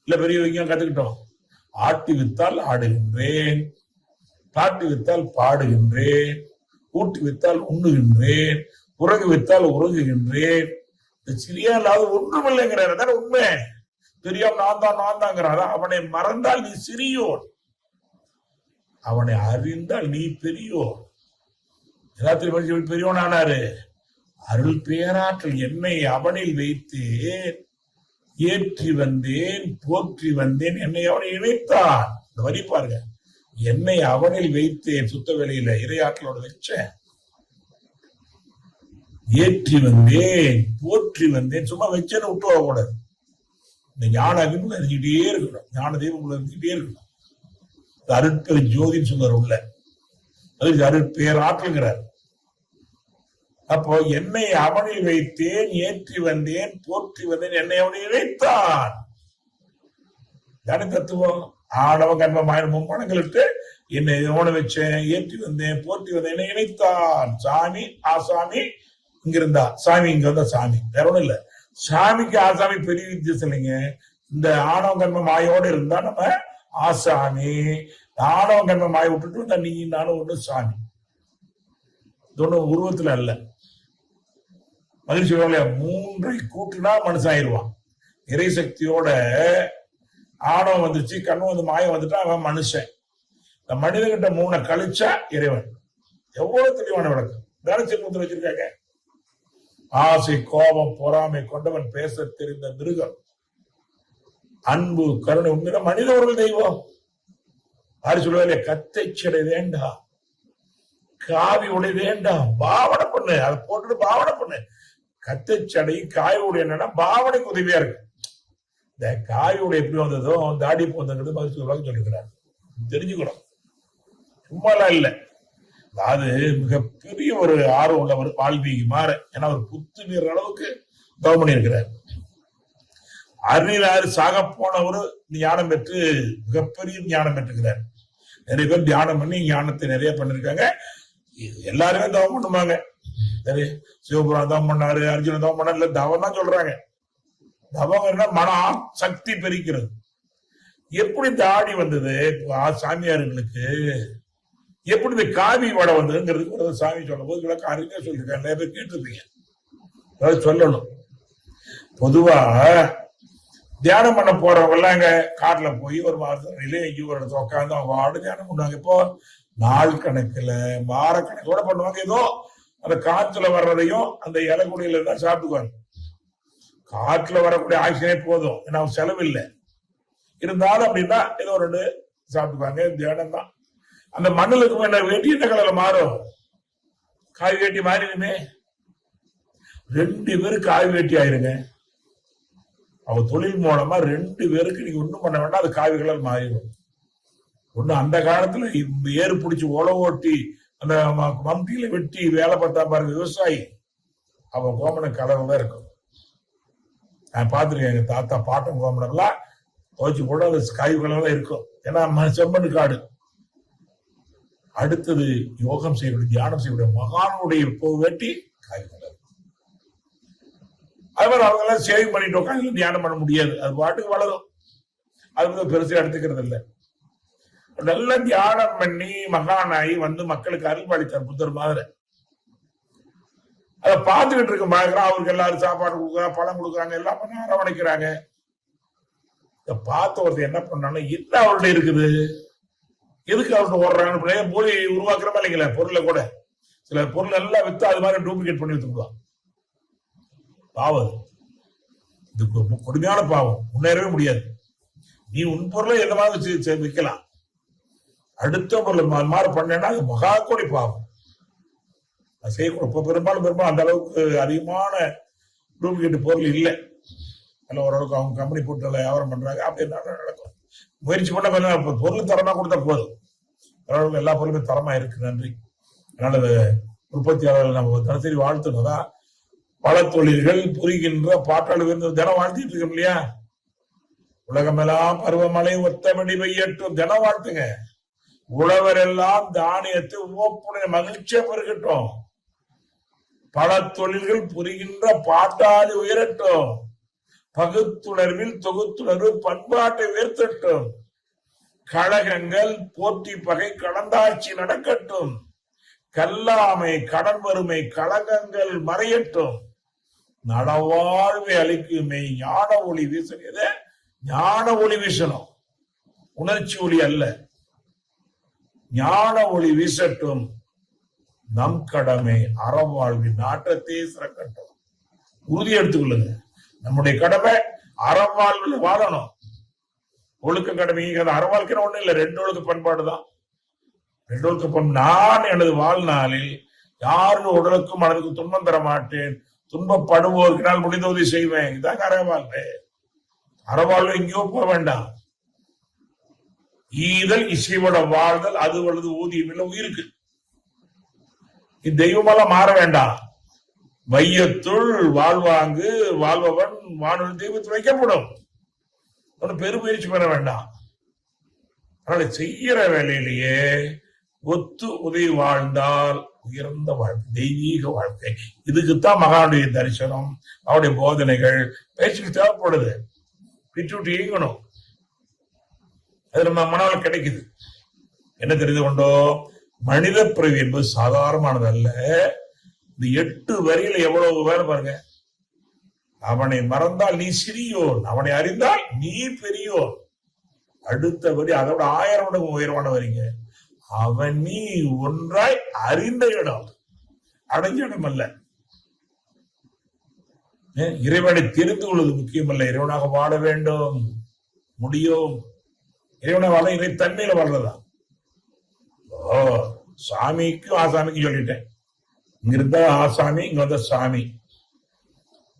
இல்ல பெரிய விஞ்ஞானம் கத்துக்கிட்டோம். ஆட்டி வித்தால் ஆடுகின்றேன், பாட்டி வித்தால் பாடுகின்றேன், ஊட்டி வித்தால் உண்ணுகின்றேன், உறகு வித்தால் உறங்குகின்றேன். சிறியா இல்லாத ஒன்றுமில்லைங்கிறார், தானே உண்மை. தெரியாம நான் தாங்கிறார். அவனை மறந்தால் நீ சிறியோன், அவனை அறிந்தால் நீ பெரியோன். எல்லாத்திலும் பெரியோன் ஆனாரு. அருள் பேராற்றல் என்னை அவனில் வைத்தேன், ஏற்றி வந்தேன், போற்றி வந்தேன், என்னை அவனை இணைத்தான். இந்த வரி பாருங்க, என்னை அவனில் வைத்தேன், சுத்த வேலையில இறையாற்றலோட வச்சேன். ஏற்றி வந்தேன், போற்றி வந்தேன், சும்மா வச்சேன்னு விட்டு வரக்கூடாது. இந்த ஞான அகிமுள்ள இருந்துகிட்டே இருக்கணும், ஞான தெய்வம் உள்ள இருந்துகிட்டே இருக்கணும். அருட்பெரு ஜோதின்னு சொல்றாரு உள்ள, அது அருட்பேராற்றல்ங்கிறார். அப்போ என்னை அவனில் வைத்தேன், ஏற்றி வந்தேன், போற்றி வந்தேன், என்னை அவனை இணைத்தான். தானே தத்துவம். ஆணவ கர்ம மாயிரம் மும்மணங்களிட்டு என்னை எவனை வச்சேன், ஏற்றி வந்தேன், போற்றி வந்தேன், என்னை இணைத்தான். சாமி ஆசாமி இங்க இருந்தா சாமி, இங்க வந்தா சாமி, வேற ஒண்ணும் இல்ல. சாமிக்கு ஆசாமி பெரிய வித்தியாசம் இல்லைங்க. இந்த ஆணவ கர்ம மாயோடு இருந்தா நம்ம ஆசாமி, ஆணவ கர்ம மாய விட்டுட்டு இருந்தா நீ நானும் ஒண்ணு சாமி. இது ஒண்ணு உருவத்துல அல்ல. மகிழ்ச்சி சொல்லுவாங்க, 3 கூட்டுனா மனுஷன் ஆயிடுவான். இறை சக்தியோட ஆணவம் வந்துருச்சு, கண்ணு வந்து மாயம் வந்துட்டா அவன் மனுஷன். இந்த மனிதகிட்ட 3 கழிச்சா இறைவன். எவ்வளவு தெளிவான விளக்கம் தானே செல்வத்தில் வச்சிருக்காங்க. ஆசை, கோபம், பொறாமை கொண்டவன் பேச தெரிந்த மிருகம், அன்பு, கருணை, உண்மையில மனித ஒரு தெய்வம். யாரு சொல்லுவாங்க, கத்தை செடை வேண்டாம், காவி உடை வேண்டாம், பாவனை பண்ணு, அதை போட்டுட்டு பாவனை பண்ணு. கத்தை சடை காய் உடை என்னன்னா பாவனைக்கு உதவியா இருக்கு. இந்த காய் உடை எப்படி வந்ததோ தாடி போந்தங்கிறது மகிழ்ச்சி சொல்லிருக்கிறார். தெரிஞ்சுக்கணும், சும்மாலாம் இல்லை. அது மிகப்பெரிய ஒரு ஆர்வம் உள்ளவர் வால்மீகி மாற. ஏன்னா அவர் புத்து மீற அளவுக்கு தவம் பண்ணி இருக்கிறார். அறிஞர் சாக போனவரு ஞானம் பெற்று மிகப்பெரிய ஞானம் பெற்றுக்கிறார். நிறைய பேர் தியானம் பண்ணி ஞானத்தை நிறைய பண்ணிருக்காங்க. எல்லாருமே தவம் பண்ணுவாங்க. சரி, சிவபுராணம் தவம் பண்ணாரு, அர்ஜுனன் தவம் பண்ணாரு, இல்ல தவம் தான் சொல்றாங்க. தவம் என்ன, மன சக்தி பெருக்கிறது. எப்படி தாடி வந்தது சாமியாருங்களுக்கு, எப்படி இந்த காவி வடை வந்ததுங்கிறது சாமி சொல்லும் போது விளக்கம் அறிஞர் சொல்லிருக்காங்க. நிறைய பேர் கேட்டிருப்பீங்க, அதாவது சொல்லணும். பொதுவா தியானம் பண்ண போறவங்க எல்லாம் எங்க காட்டுல போய் ஒரு மாதத்திலே எங்கேயும் ஒரு இடத்துல உட்காந்து அவங்க வாடு தியானம் பண்ணுவாங்க. இப்போ நாள் கணக்குல வார கணக்கோட பண்ணுவாங்க. ஏதோ அந்த காற்றுல வர்றதையும் அந்த இலக்குடியில இருந்தா சாப்பிட்டுக்குவாங்க. காற்றுல வரக்கூடிய ஆக்சிஜனே போதும், ஏன்னா செலவு இல்லை. இருந்தாலும் அப்படின்னா ஏதோ 2 சாப்பிட்டுக்குவாங்க. தியானம் தான். அந்த மண்ணுக்கு என்ன வேட்டி என்ன கலர்ல மாறும், காய் வேட்டி மாறிடுமே. 2 பேரு காய் வேட்டி ஆயிருங்க. அவ தொழில் மூலமா 2 பேருக்கு நீங்க ஒண்ணும் பண்ண வேண்டாம், அது காவி கலர் மாறிடும். ஒண்ணு அந்த காலத்துல ஏறு பிடிச்சி உழவு ஓட்டி அந்த மம்டியில வெட்டி வேலை பார்த்தா பாருங்க விவசாயி, அவன் கோமன கலர் தான் இருக்கும். நான் பார்த்திருக்கேன், எங்க தாத்தா பாட்டம் கோமனெல்லாம் துவைச்சு போட அது காவி கலர் தான் இருக்கும். ஏன்னா செம்மண்ணு காடு. அடுத்தது யோகம் செய்யக்கூடிய தியானம் செய்யக்கூடிய மகானுடைய வேட்டி காவி கலர். அது மாதிரி அவங்க எல்லாம் சேவிங் பண்ணிட்டு உட்காந்து தியானம் பண்ண முடியாது, அது பாட்டுக்கு வளரும். அது வந்து பெருசா எடுத்துக்கிறது இல்லை. நல்ல தியானம் பண்ணி மகானாயி வந்து மக்களுக்கு அருள்பாலித்தார் புத்தர் மாதிரி. அதை பார்த்துக்கிட்டு இருக்க மாதிரி அவருக்கு எல்லாரும் சாப்பாடு கொடுக்குறாங்க, பழம் கொடுக்குறாங்க, எல்லாம் பண்ண அரவணைக்கிறாங்க. இதை பார்த்த ஒருத்தர் என்ன பண்ணாலும் என்ன அவர்கிட்ட இருக்குது, எதுக்கு அவர்கிட்ட ஓடுறாங்க, போலி உருவாக்குறமா இல்லைங்களா. பொருளை கூட சில பொருள் எல்லாம் வித்து அது மாதிரி டூப்ளிகேட் பண்ணி வித்துக்குவான். பாவம், இது கொடுமையான பாவம், முன்னேறவே முடியாது. நீ உன் பொருளை எந்த மாதிரி விற்கலாம், அடுத்த பொருள் மாறு பண்ணா அது மகா கோடி பாவம். அது செய்யக்கூடாது. பெரும்பாலும் அந்த அளவுக்கு அதிகமான டூப்ளிகேட் பொருள் இல்லை. ஓரளவுக்கு அவங்க கம்பெனி போட்டு நல்லா வியாபாரம் பண்றாங்க. அப்படி நடக்கும். முயற்சி பண்ண கொஞ்சம் பொருள் தரமா கொடுத்தா போதும். ஓரளவுக்கு எல்லா பொருளுமே தரமா இருக்கு. நன்றி. அதனால உற்பத்தியாளர்கள் நம்ம தினசரி வாழ்த்துனதான் பல தொழில்கள் புரிகின்ற பாட்டாளி தினம் வாழ்த்திட்டு இருக்கோம் இல்லையா. உலகமெல்லாம் பருவமழை ஒத்தமடி பெய்யட்டும் தினம் வாழ்த்துங்க. உழவர் எல்லாம் தானியத்தை ஓப்புடைய மகிழ்ச்சியா பெருகட்டும். பல தொழில்கள் புரிகின்ற பாட்டாளி உயரட்டும். பகுத்துணர்வில் தொகுத்துணர்வு பண்பாட்டை உயர்த்தட்டும். கழகங்கள் போட்டி பகை கலந்தாட்சி நடக்கட்டும். கல்லாமை கடன் வறுமை கழகங்கள் மறையட்டும். நடவாழ்வை அளிக்குமே ஞான ஒளி வீசது. ஞான ஒளி வீசணும், உணர்ச்சி ஒளி அல்ல. ஞான ஒளி வீசட்டும். நம் கடமை அறவாழ்வின் நாட்டத்தை சிறக்கட்டும். உறுதி எடுத்துக்கொள்ளுங்க. நம்முடைய கடமை அறவாழ்வில் வாழணும். ஒழுக்க கடமை அறவாழ்க்கை ஒண்ணு இல்லை, 2 ஒழுக்க பண்பாடுதான். 2 ஒழுக்க பண்பு. நான் எனது வாழ்நாளில் யாரும் உடலுக்கும் மனதுக்கும் துன்பம் தர மாட்டேன், துன்பப்படுவோருக்கு நான் முடிந்த உதவி செய்வேன். இதாங்க அறவாழ்வு. அறவாழ்வு எங்கேயோ போக வேண்டாம். ஈதல் இசையோட வாழ்தல் அது வலது ஊதியம் இல்லை உயிருக்கு. தெய்வமெல்லாம் மாற வேண்டாம். வையத்துள் வாழ்வாங்கு வாழ்பவன் வானொலி தெய்வத்தில் வைக்கப்படும். பெருமுயற்சி பெற வேண்டாம். அதனால செய்யற வேலையிலேயே ஒத்து உதவி வாழ்ந்தால் உயர்ந்த வாழ்க்கை, தெய்வீக வாழ்க்கை. இதுக்குத்தான் மகானுடைய தரிசனம், அவருடைய போதனைகள், பேச்சுக்கு தேவைப்படுது. விட்டு விட்டு இயங்கணும். அது நம்ம மனதில் கிடைக்குது. என்ன தெரிந்து கொண்டோ, மனித பிறவி என்பது சாதாரணமானது அல்ல. இந்த 8 வரியில எவ்வளவு வேலை பாருங்க. அவனை மறந்தால் நீ சிறியோன், அவனை அறிந்தால் நீ பெரியோன். அடுத்த வரி அதோட 1000 மடங்கு உயர்வான வரிங்க. அவன் நீ ஒன்றாய் அறிந்த இடம், அடைஞ்ச இடம் அல்ல. இறைவனை தெரிந்து கொள்வது முக்கியம் அல்ல. இறைவனாக வாழ வேண்டும், முடியும். இறைவனை வாழ இறை தன்மையில வாழ்றதா. சாமிக்கும் ஆசாமிக்கும் சொல்லிட்டேன். இங்க இருந்தா ஆசாமி, இங்க வந்த சாமி.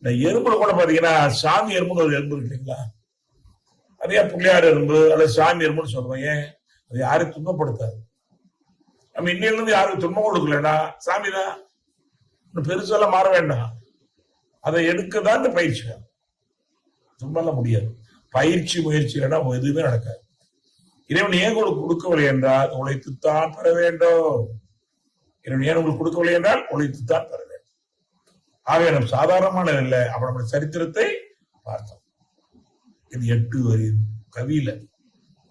இந்த எறும்புல கூட பாத்தீங்கன்னா சாமி எறும்புன்னு ஒரு எறும்பு இல்லைங்களா? அதே பிள்ளையார் எறும்பு அல்லது சாமி எறும்புன்னு சொல்றோம். ஏன்? அது யாரையும் துன்பப்படுத்தாது. நம்ம இன்னையில இருந்து யாருக்கு துன்பம் கொடுக்கலன்னா சாமிதான். பெருசெல்லாம் மாற வேண்டாம். அதை எடுக்கதான் இந்த பயிற்சி. துன்பம் முடியாது. பயிற்சி முயற்சி இல்லைன்னா எதுவுமே நடக்காது. இறைவன் ஏன் உங்களுக்கு கொடுக்கவில்லை என்றால் உழைத்துத்தான் பெற வேண்டும். இறைவன் ஏன் உங்களுக்கு கொடுக்கவில்லை என்றால் உழைத்துத்தான் பெற வேண்டும். ஆகவே நம்ம சாதாரணமான இல்லை. அப்ப நம்ம சரித்திரத்தை பார்த்தோம். இது 8 வரி கவியில.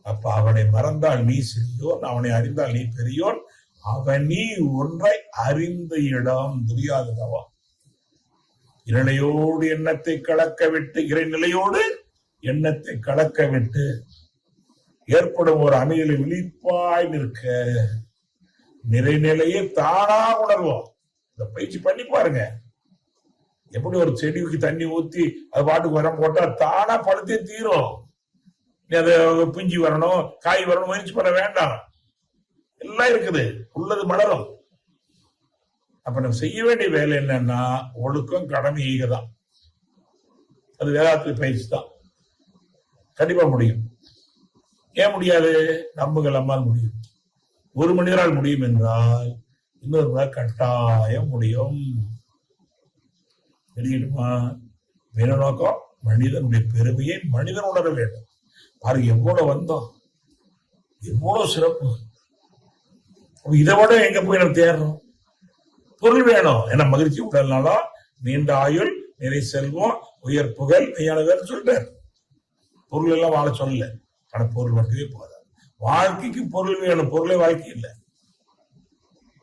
அப்ப அவனை மறந்தால் நீ சிறியோன், அவனை அறிந்தால் நீ பெரியோன், அவன் நீ ஒன்றை அறிந்த இடம். துரியாதனவா இறைநிலையோடு எண்ணத்தை கலக்க விட்டு, இறைநிலையோடு எண்ணத்தை கலக்க விட்டு ஏற்படும் ஒரு அமைதியை விழிப்பாய் நிற்க, நிறைநிலையை தானா உணர்வோம். இந்த பயிற்சி பண்ணி பாருங்க. எப்படி ஒரு செடிக்கு தண்ணி ஊத்தி அது பாட்டுக்கு உரம் போட்டா தானா பழுத்தே தீரும். அது பிஞ்சி வரணும், காய் வரணும், முயற்சி பண்ண வேண்டாம். எல்லாம் இருக்குது, உள்ளது மலரும். அப்ப நம்ம செய்ய வேண்டிய வேலை என்னன்னா ஒழுக்கம், கடமை, ஈகதான். அது வேதாத்திரி பயிற்சி தான். கண்டிப்பா முடியும். ஏன் முடியாது? நம்புகள் நம்மால் முடியும். ஒரு மனிதரால் முடியும் என்றால் இன்னொரு நாள் கட்டாயம் முடியும். தெரியுமா? வேற நோக்கம் மனிதனுடைய பெருமையை மனிதன் உணர வேண்டும். பாருங்க எவ்வளவு வந்தோம், எவ்வளவு சிறப்பு. இதை விட எங்க போய் நம்ம தேடுறோம்? பொருள் வேணும். ஏன்னா மகிழ்ச்சி உடல்னாலும் நீண்ட ஆயுள், நிறை செல்வம், உயர் புகழ், மெய்யானவர் சொல்றாரு. பொருள் எல்லாம் வாழ சொல்லல. ஆனா பொருள் மட்டுமே போதாது. வாழ்க்கைக்கு பொருள் வேணும். பொருளே வாழ்க்கை இல்லை,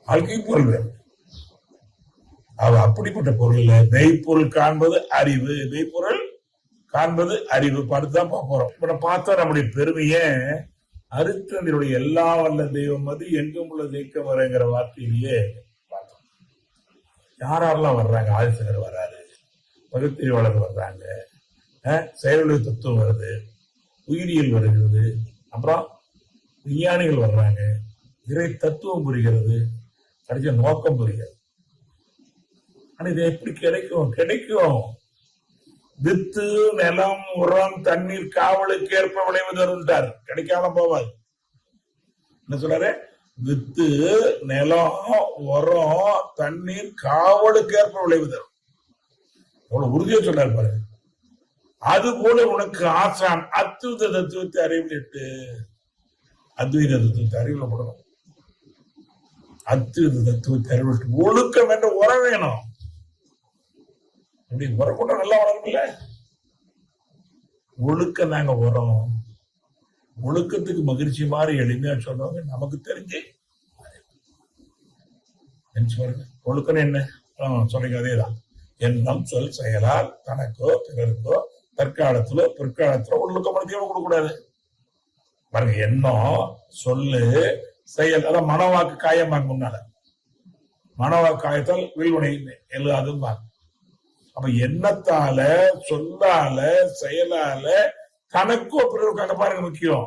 வாழ்க்கைக்கு பொருள் வேணும். அவ அப்படிப்பட்ட பொருள் இல்லை. மெய்ப்பொருள் காண்பது அறிவு, மெய்ப்பொருள் காண்பது அறிவு. பார்த்துதான் போறோம். இப்ப நம்ம பார்த்தா நம்முடைய பெருமையை அருட்தந்தையுடைய எல்லா வல்ல தெய்வம் அது எங்கும் உள்ள நீக்கம் வரங்கிற வார்த்தையிலேயே பார்த்தோம். யாரெல்லாம் வர்றாங்க? ஆதிசங்கர் வர்றாரு, பகுத்தறிவாளர் வர்றாங்க, செயலுடைய தத்துவம் வருது, உயிரியல் வருகிறது, அப்புறம் விஞ்ஞானிகள் வர்றாங்க, இறை தத்துவம் புரிகிறது, கடைசிய நோக்கம் புரிகிறது. ஆனா இது எப்படி கிடைக்கும்? கிடைக்கும். வித்து, நிலம், உரம், தண்ணீர், காவலுக்கு ஏற்ப விளைவதுன்றார். கிடைக்காம போவாது. என்ன சொல்றாரு? வித்து, நிலம், உரம், தண்ணீர், காவலுக்கு ஏற்ப விளைவதரும். அவ்வளவு உறுதியா சொல்றாரு பாருங்க. அது போல உனக்கு ஆசான் அத்வைத தத்துவத்தை அறிவிட்டு, அத்வைத தத்துவத்தை அறிவுல போடணும். அத்வைத தத்துவத்தை அறிவிட்டு ஒழுக்கம் என்ற உரம் வேணும். அப்படி உரம் கூட நல்லா வளரும்ல. ஒழுக்கம் நாங்க உரம். ஒழுக்கத்துக்கு மகிழ்ச்சி மாதிரி எளிமையா சொல்றவங்க நமக்கு தெரிஞ்சு ஒழுக்கம் என்ன சொல்றீங்க? அதேதான். எண்ணம், சொல், செயலால் தனக்கோ பிறருக்கோ தற்காலத்திலோ பிற்காலத்திலோ ஒழுக்கம் கொடுக்க கூடாது. பாருங்க, எண்ணம், சொல்லு, செயல், அதான் மனவாக்கு காயமாக்கு. முன்னால மனவாக்கு காயத்தால் வில்வனை எழுதாதுன்னு. அப்ப எண்ணத்தால, சொல்லால, செயலால தனக்கோ பிறருக்காக பாருங்க முக்கியம்.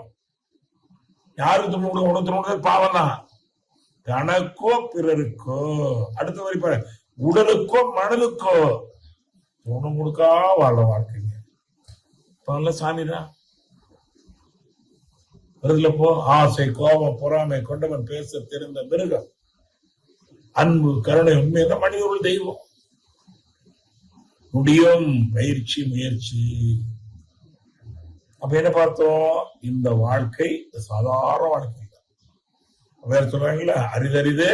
யாருக்கு துணை உணர்த்து பாவம் தான். தனக்கோ பிறருக்கோ. அடுத்த வரி பாரு, உடலுக்கோ மனதுக்கோ துணை கொடுக்கா வாழ வாழ்க்கைங்க. சாமிதான் வருதுல போ. ஆசை, கோபம், பொறாமை கொண்டவன் பேச தெரிந்த மிருகம். அன்பு, கருணை, உண்மையான மனிதர்கள் தெய்வம். முடியும். பயிற்சி, முயற்சி. அப்ப என்ன பார்த்தோம்? இந்த வாழ்க்கை சாதாரண வாழ்க்கை. வேற சொல்றாங்களா? அரிதறிதே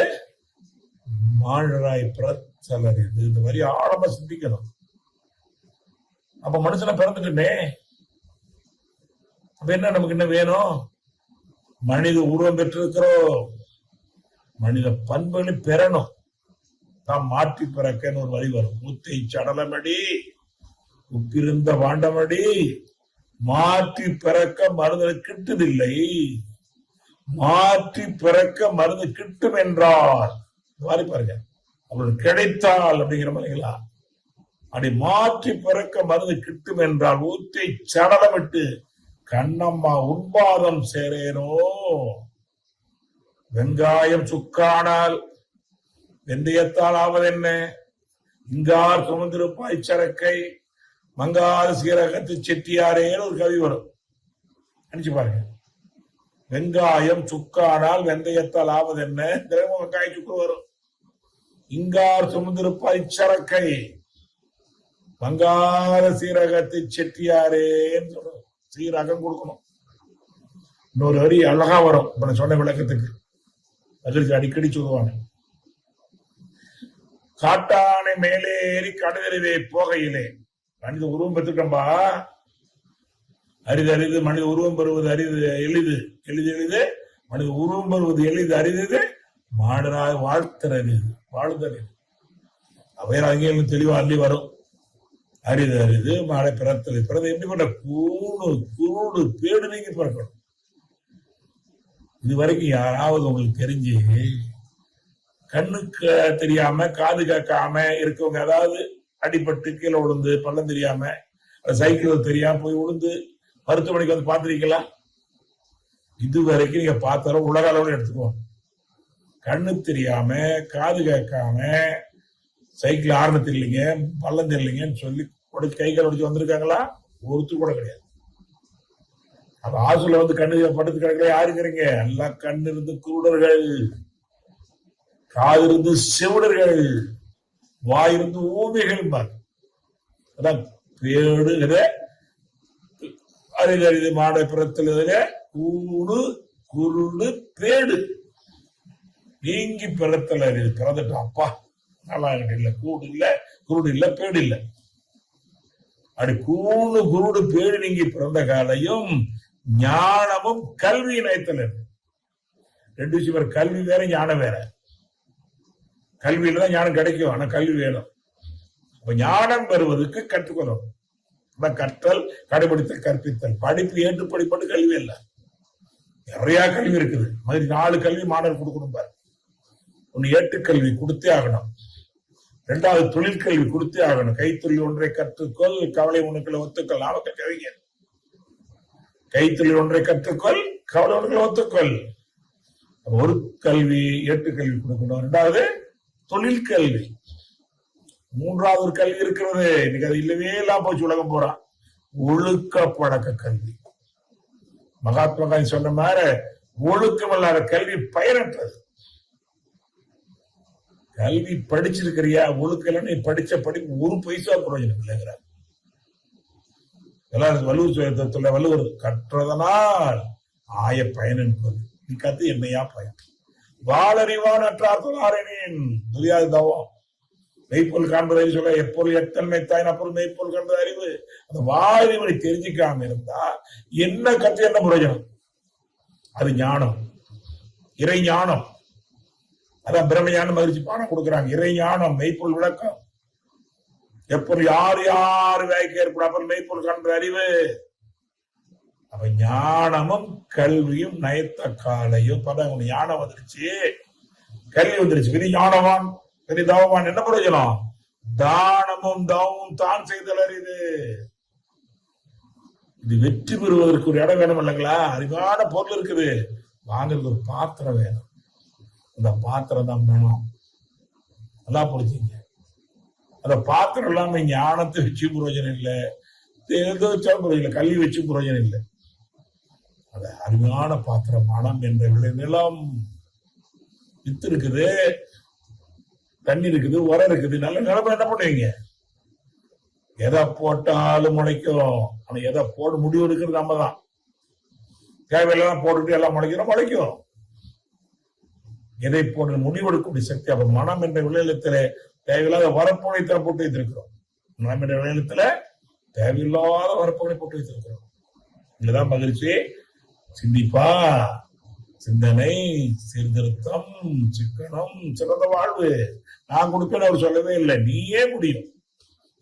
மாழராய் பிறத்தலர் இது. இந்த மாதிரி ஆழமா சிந்திக்கணும். அப்ப மனுஷனை பிறந்துட்டே அப்ப என்ன நமக்கு என்ன வேணும்? மனித உருவம் பெற்றிருக்கிறோம், மனித பண்புகளை பெறணும். தான் மாற்றி பிறக்கன்னு ஒரு வழி வரும். மூத்தை சடலமடி உப்பிருந்த வாண்டமடி மாற்றி பிறக்க மருந்து கிட்டுதில்லை, மாற்றி பிறக்க மருந்து கிட்டும் என்றால் மாதிரி பாருங்க, அவளுக்கு கிடைத்தால் அப்படிங்கிற மாதிரிங்களா, அப்படி மாற்றி பிறக்க மருந்து கிட்டும் என்றால் ஊத்தை சடலமிட்டு கண்ணம்மா உண்பாதம் சேரேனோ. வெங்காயம் சுக்கானால் வெந்தயத்தால் ஆவதென்ன, இங்கார் சுமந்திருப்பாய் சரக்கை மங்காத சீரகத்து செட்டியாரேன்னு ஒரு கவி வரும், நினைச்சு பாருங்க. வெங்காயம் சுக்கானால் வெந்தயத்தால் ஆவது என்ன, திரவம் வெங்காய சுக்கு வரும். இங்கார் சுமந்திருப்பாய் சரக்கை மங்காத சீரகத்து செட்டியாரேன்னு சொல்றோம். சீரகம் கொடுக்கணும். இன்னொரு வரி அழகா வரும், இப்ப நான் சொன்ன விளக்கத்துக்கு. அதற்கு அடிக்கடி சொல்லுவாங்க, காட்டானை மேலே ஏறி கடலிலே போகையிலே. மனித உருவம் பெற்றுட்டம்பா, அரிது அரிது மனித உருவம் பெறுவது அரிது எளிது, எளிது எளிது மனித உருவம் பெறுவது எளிது அரிது மாடராக வாழ்த்தல் அரிது வாழ்தல். அவையர் அங்கேயும் தெளிவா அள்ளி வரும். அரிது அரிது மாடை பிறத்தல் பிறந்த எப்படி பண்ண கூடு குருடு பேடு நீங்கி பிறக்கணும். இது வரைக்கும் யாராவது உங்களுக்கு தெரிஞ்சு கண்ணுக்கு தெரியாம காது கேட்காம இருக்கவங்க, அதாவது அடிபட்டு கீழே விழுந்து பள்ளம் தெரியாம சைக்கிள் தெரியாம போய் விழுந்து மருத்துவமனைக்கு வந்து பார்த்துருக்கீங்களா? இது வரைக்கும் நீங்க பார்த்தாலும் உலக அளவில் எடுத்துக்குவோம். கண்ணு தெரியாம காது கேட்காம சைக்கிள் ஆரணம் தெரியலீங்க பள்ளம் தெரியலீங்கன்னு சொல்லி கைகள் உடைச்சு வந்திருக்காங்களா? ஒருத்தர் கூட கிடையாது. அப்ப ஆசுல வந்து கண்ணு படுத்து கிடக்கல யாருங்கிறீங்க? எல்லாம் கண்ணு இருந்து குருடர்கள், காது இருந்து செவிடர்கள், வாயிருந்து ஊமைகள். அதான் பேடுகிற அரிது அரிது மாடை பிறத்தல கூடு குருடு பேடு நீங்கி பிறத்தல் அரிது. பிறந்துட்டோம் அப்பா, நல்லா இல்ல, கூடு இல்ல குருடு இல்ல பேடு இல்ல. அப்படி கூடு குருடு பேடு நீங்கி பிறந்த காலையும் ஞானமும் கல்வி இணைத்தல். ரெண்டு விஷயம், கல்வி வேற ஞானம் வேற. கல்வியில தான் ஞானம் கிடைக்கும், ஆனா கல்வி வேணும். அப்ப ஞானம் பெறுவதற்கு கற்றுக்கொள்ளும். கற்றல் கடைபிடித்தல் கற்பித்தல். படிப்பு ஏற்று படிப்பட்டு கல்வி இல்ல, நிறைய கல்வி இருக்குது. மாதிரி 4 கல்வி மாணவர் கொடுக்கணும் பாரு. ஒன்னு ஏட்டுக்கல்வி கொடுத்தே ஆகணும், 2வது தொழிற்கல்வி கொடுத்தே ஆகணும். கைத்தொழில் ஒன்றை கற்றுக்கொள் கவலை உனக்குள்ள ஒத்துக்கொள். நாம கவிஞர், கைத்தொழில் ஒன்றை கற்றுக்கொள் கவலை உனக்குள்ள ஒத்துக்கொள். ஒரு கல்வி ஏட்டுக்கல்வி கொடுக்கணும், 2வது தொழிற்கல்வி, 3வது ஒரு கல்வி இருக்கிறது. இன்னைக்கு அது இல்லவே எல்லாம் போச்சு, உலகம் போறான். ஒழுக்க பழக்க கல்வி. மகாத்மா காந்தி சொன்ன மாதிரி ஒழுக்கம் இல்லாத கல்வி பயனற்றது. கல்வி படிச்சிருக்கிறியா, ஒழுக்கம் இல்லைன்னு படிச்ச படிப்பு ஒரு பைசா பிரயோஜனம் இல்லைங்கிறார். வள்ளுவர் வள்ளுவர் கற்றதனால் ஆய பயன் என்பது. நீ கத்து என்னையா பயன்? வாழறிவான் அற்றார்த்தலாரேன் துரியாது தவம். மெய்ப்பொருள் காண்பதை சொல்ல எப்பொருள் எத்தன்மை தாயின் அப்பொருள் மெய்ப்பொருள் காண்பது அறிவு. அந்த வாழறிவனை தெரிஞ்சுக்காம இருந்தா என்ன கற்று என்ன பிரயோஜனம்? அது ஞானம், இறை ஞானம். அதான் பிரம்ம ஞானம் மகிழ்ச்சி பாடம் கொடுக்குறாங்க. இறை ஞானம், மெய்ப்பொருள் விளக்கம். எப்பொருள் யார் யார் வேலைக்கு ஏற்படாமல் மெய்ப்பொருள் காண்பது அறிவு. அப்ப ஞானமும் கல்வியும் நயத்த காலையும் பதம். ஞானம் வந்துருச்சு, கல்வி வந்துருச்சு, பெரிய ஞானவான் பெரிய தவவான். என்ன பிரயோஜனம்? தானமும் தவமும் தான் செய்தல் அறிது. இது வெற்றி பெறுவதற்கு ஒரு இடம் வேணும் இல்லைங்களா? அறிவான பொருள் இருக்குது, வாங்குறதுக்கு ஒரு பாத்திரம் வேணும். அந்த பாத்திரம் தான் வேணும். நல்லா புரிஞ்சுங்க. அந்த பாத்திரம் இல்லாம ஞானத்தை வச்சு பிரயோஜனம் இல்லை, எதோ வச்சாலும் பிரயோஜனம் இல்லை, கல்வி வச்சு பிரயோஜனம் இல்லை. அது அருமையான பாத்திரம் மனம் என்ற விளைநிலம். வித்து இருக்குது, தண்ணி இருக்குது, உரம் இருக்குது, நல்ல நிலப்ப என்ன பண்ணுவீங்க? எதை போட்டாலும் முளைக்கும். ஆனா எதை போட முடிவு எடுக்கிறது நம்ம தான். தேவையெல்லாம் போட்டுட்டு எல்லாம் முளைக்கிறோம், முளைக்கும். எதை போன்ற முடிவெடுக்கக்கூடிய சக்தி. அப்ப மனம் என்ற விளைநிலத்திலே தேவையில்லாத வரப்புகளை போட்டு வைத்திருக்கிறோம். மனம் என்ற விளைநிலத்துல தேவையில்லாத வரப்புகளை போட்டு வைத்திருக்கிறோம். இதுதான் மகிழ்ச்சி. சிந்திப்பா, சிந்தனை, சீர்திருத்தம், சிக்கனம், சிறந்த வாழ்வு. நான் கொடுக்கணும் அவர் சொல்லவே இல்லை, நீயே முடியும்.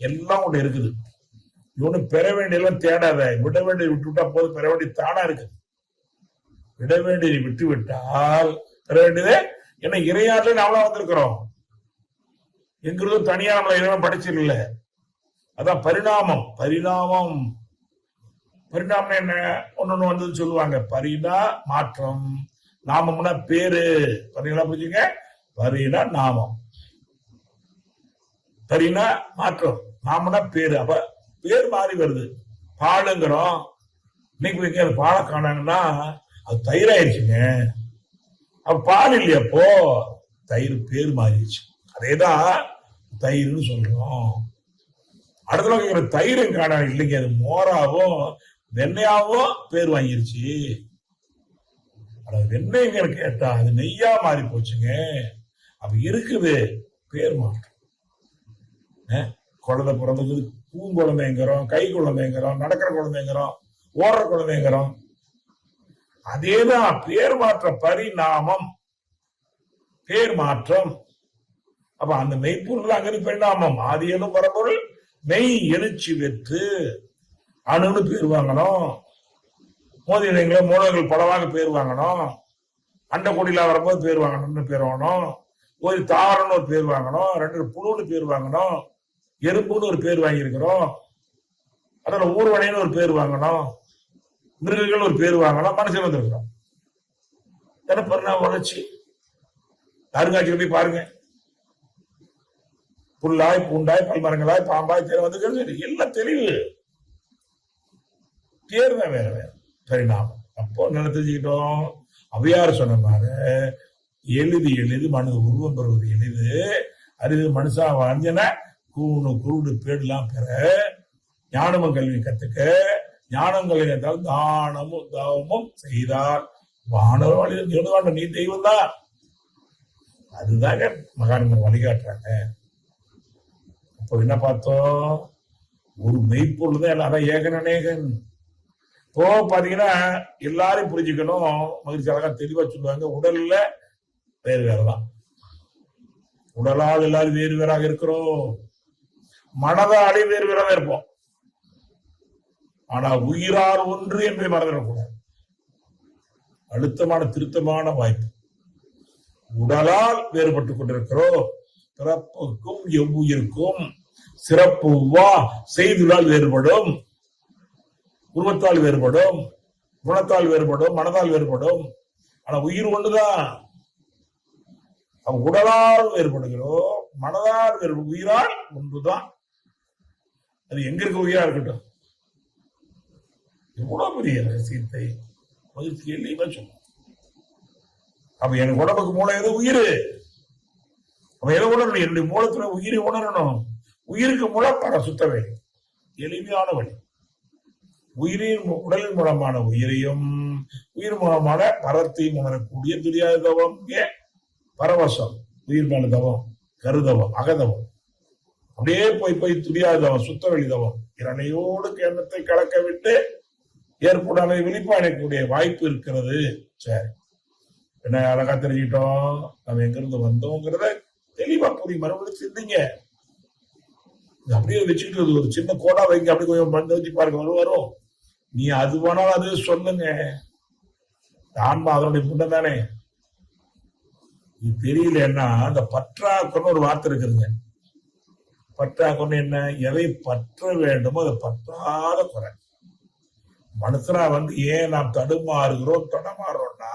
எல்லாம் ஒண்ணு இருக்குது. இவனு பெற வேண்டியெல்லாம் தேடாத, விட வேண்டியது விட்டுவிட்டா போது, பெற வேண்டியது தானா இருக்குது. விட வேண்டியதை விட்டு விட்டால் பெற வேண்டியது. ஏன்னா இறையாற்றில் நாமளா வந்திருக்கிறோம். எங்கிறதோ தனியா நம்மள இறைவன் படிச்சிடல. அதான் பரிணாமம். பரிணாமம் பரிணாமம் என்ன? ஒன்னொன்னு வந்து சொல்லுவாங்க. பரிணா மாற்றம், நாமம்னா பேரு. பரிணா புரிஞ்சுங்க. பரிணா நாமம், பரிணா மாற்றம், நாமம்னா பேரு. அப்ப பேர் மாறி வருது. பாலுங்கிறோம், இன்னைக்கு அது பாலை காணாங்கன்னா அது தயிராயிருச்சுங்க. அப்ப பால் இல்லையப்போ தயிர் பேர் மாறிடுச்சு. அதேதான் தயிர்னு சொல்றோம். அடுத்த கேட்கிற தயிரும் காண இல்லைங்க, அது மோராவும் வெண்ணையாவும் பேர் வாங்கிருச்சு. வெண்ணெய்ங்க கேட்டா அது நெய்யா மாறி போச்சுங்க. அப்ப இருக்குது பேர் மாற்றம். குழந்தை பிறந்தது பூங்குழந்தைங்கிறோம், கை குழந்தைங்கிறோம், நடக்கிற குழந்தைங்கிறோம், ஓடுற குழந்தைங்கிறோம். அதேதான் பேர் மாற்றம், பரிணாமம், பேர் மாற்றம். அப்ப அந்த மெய்ப்பொருள் அங்க பரிணாமம். ஆதியனும் பரம்பொருள் மெய் எழுச்சி வெற்று அணுன்னு பேர் வாங்கணும். மோதி இடைங்கள மூலங்கள் பலவாக பேர் வாங்கணும். அண்ட கொடியில வரும்போது பேர் வாங்கணும்னு பேர் வாங்கணும். ஒரு தாவரம்னு ஒரு பேர் வாங்கணும். ரெண்டு புழுன்னு பேர் வாங்கணும். எறும்புன்னு ஒரு பேர் வாங்கியிருக்கிறோம். அதோட ஊர்வனைன்னு ஒரு பேர் வாங்கணும். மிருகங்கள் ஒரு பேர் வாங்கணும். மனுஷன் வந்துருக்கிறோம். பரிணாம வளர்ச்சி. அருங்காட்சியில் போய் பாருங்க. புல்லாய், பூண்டாய், பல்மரங்களாய், பாம்பாய், தேர் வந்து எல்லாம் தெளிவு. தேர் தான் வேற வேற பரிணாமம். அப்போ என்ன தெரிஞ்சுக்கிட்டோம்? அவையார் சொன்ன மாதிரி எளிது எளிது மனித உருவம் பெறுவது எளிது, அறிவு மனுஷா வாஞ்சன கூணு குருடு பேடெல்லாம் பெற ஞானமும் கல்வி கத்துக்க ஞானம் கல்வி தானமும் தாவமும் செய்தார் வானவர் நீ தெய்வம் தான். அதுதாங்க மகான்கள் வழிகாட்டுறாங்க. அப்போ என்ன பார்த்தோம்? ஒரு மெய்ப்பொருள் தான் எல்லாரும் ஏகன் அநேகன். இப்போ பாத்தீங்கன்னா எல்லாரும் புரிஞ்சுக்கணும். மகிழ்ச்சி அழகா தெளிவா சொல்லுவாங்க. உடல்ல வேறு வேறதான். உடலால் எல்லாரும் வேறு வேறாக இருக்கிறோம். மனதாலே வேறு வேறாக இருப்போம். ஆனா உயிரார் ஒன்று என்பதை மறந்துடக்கூடாது. அழுத்தமான திருத்தமான வாய்ப்பு. உடலால் வேறுபட்டுக் கொண்டிருக்கிறோம். பிறப்புக்கும் எவ்வுயிருக்கும் சிறப்பு வா செய்துள்ளால் வேறுபடும், உருவத்தால் வேறுபடும், குணத்தால் வேறுபடும், மனதால் வேறுபடும். ஆனா உயிர் ஒண்ணுதான். உடலால் வேறுபடுகிறோம், மனதால் வேறுபடும், உயிரால் ஒன்றுதான். அது எங்க இருக்க உயிரா இருக்கட்டும். எவ்வளவு பெரிய ரகசியத்தை மகிழ்ச்சி எல்லையுமே சொல்லும். அப்ப எனக்கு உடம்புக்கு மூளை எது? உயிர். அப்ப எதை உணரணும்? என்னுடைய மூலத்துல உயிரை உணரணும். உயிருக்கு மூல பர சுத்த வழி, எளிமையான வழி. உயிரின் உடலின் மூலமான உயிரையும் உயிர் மூலமான பரத்தையும் உணரக்கூடிய துரியாத தவம். பரவசம், உயிர் மேல தவம், கருதவம், அகதவம். அப்படியே போய் போய் துரியாத தவம், சுத்த வெளி தவம். இரணையோடு எண்ணத்தை கலக்க விட்டு ஏற்புடாமை விழிப்பாடக்கூடிய வாய்ப்பு இருக்கிறது. சரி, என்ன அழகா தெரிஞ்சுக்கிட்டோம். நம்ம எங்கிருந்து வந்தோங்கிறத தெளிவா புரியும். மறுபடியும் சிந்திங்க. அப்படியே வச்சுக்கிட்டு ஒரு சின்ன கோடா வைங்க. அப்படி கொஞ்சம் வந்து வச்சு பாருங்க, வரும். நீ அது வேணாலும் அது சொல்லுங்க. ஆன்மா அதனுடைய முன்ன தானே. இது தெரியலன்னா அந்த பற்றாக்குன்னு ஒரு வார்த்தை இருக்குதுங்க. பற்றாக்குன்னு என்ன? எதை பற்ற வேண்டுமோ அதை பற்றாத குறை. மனுஷனா வந்து ஏன் நாம் தடுமாறுகிறோம் தடமாறுறோம்னா,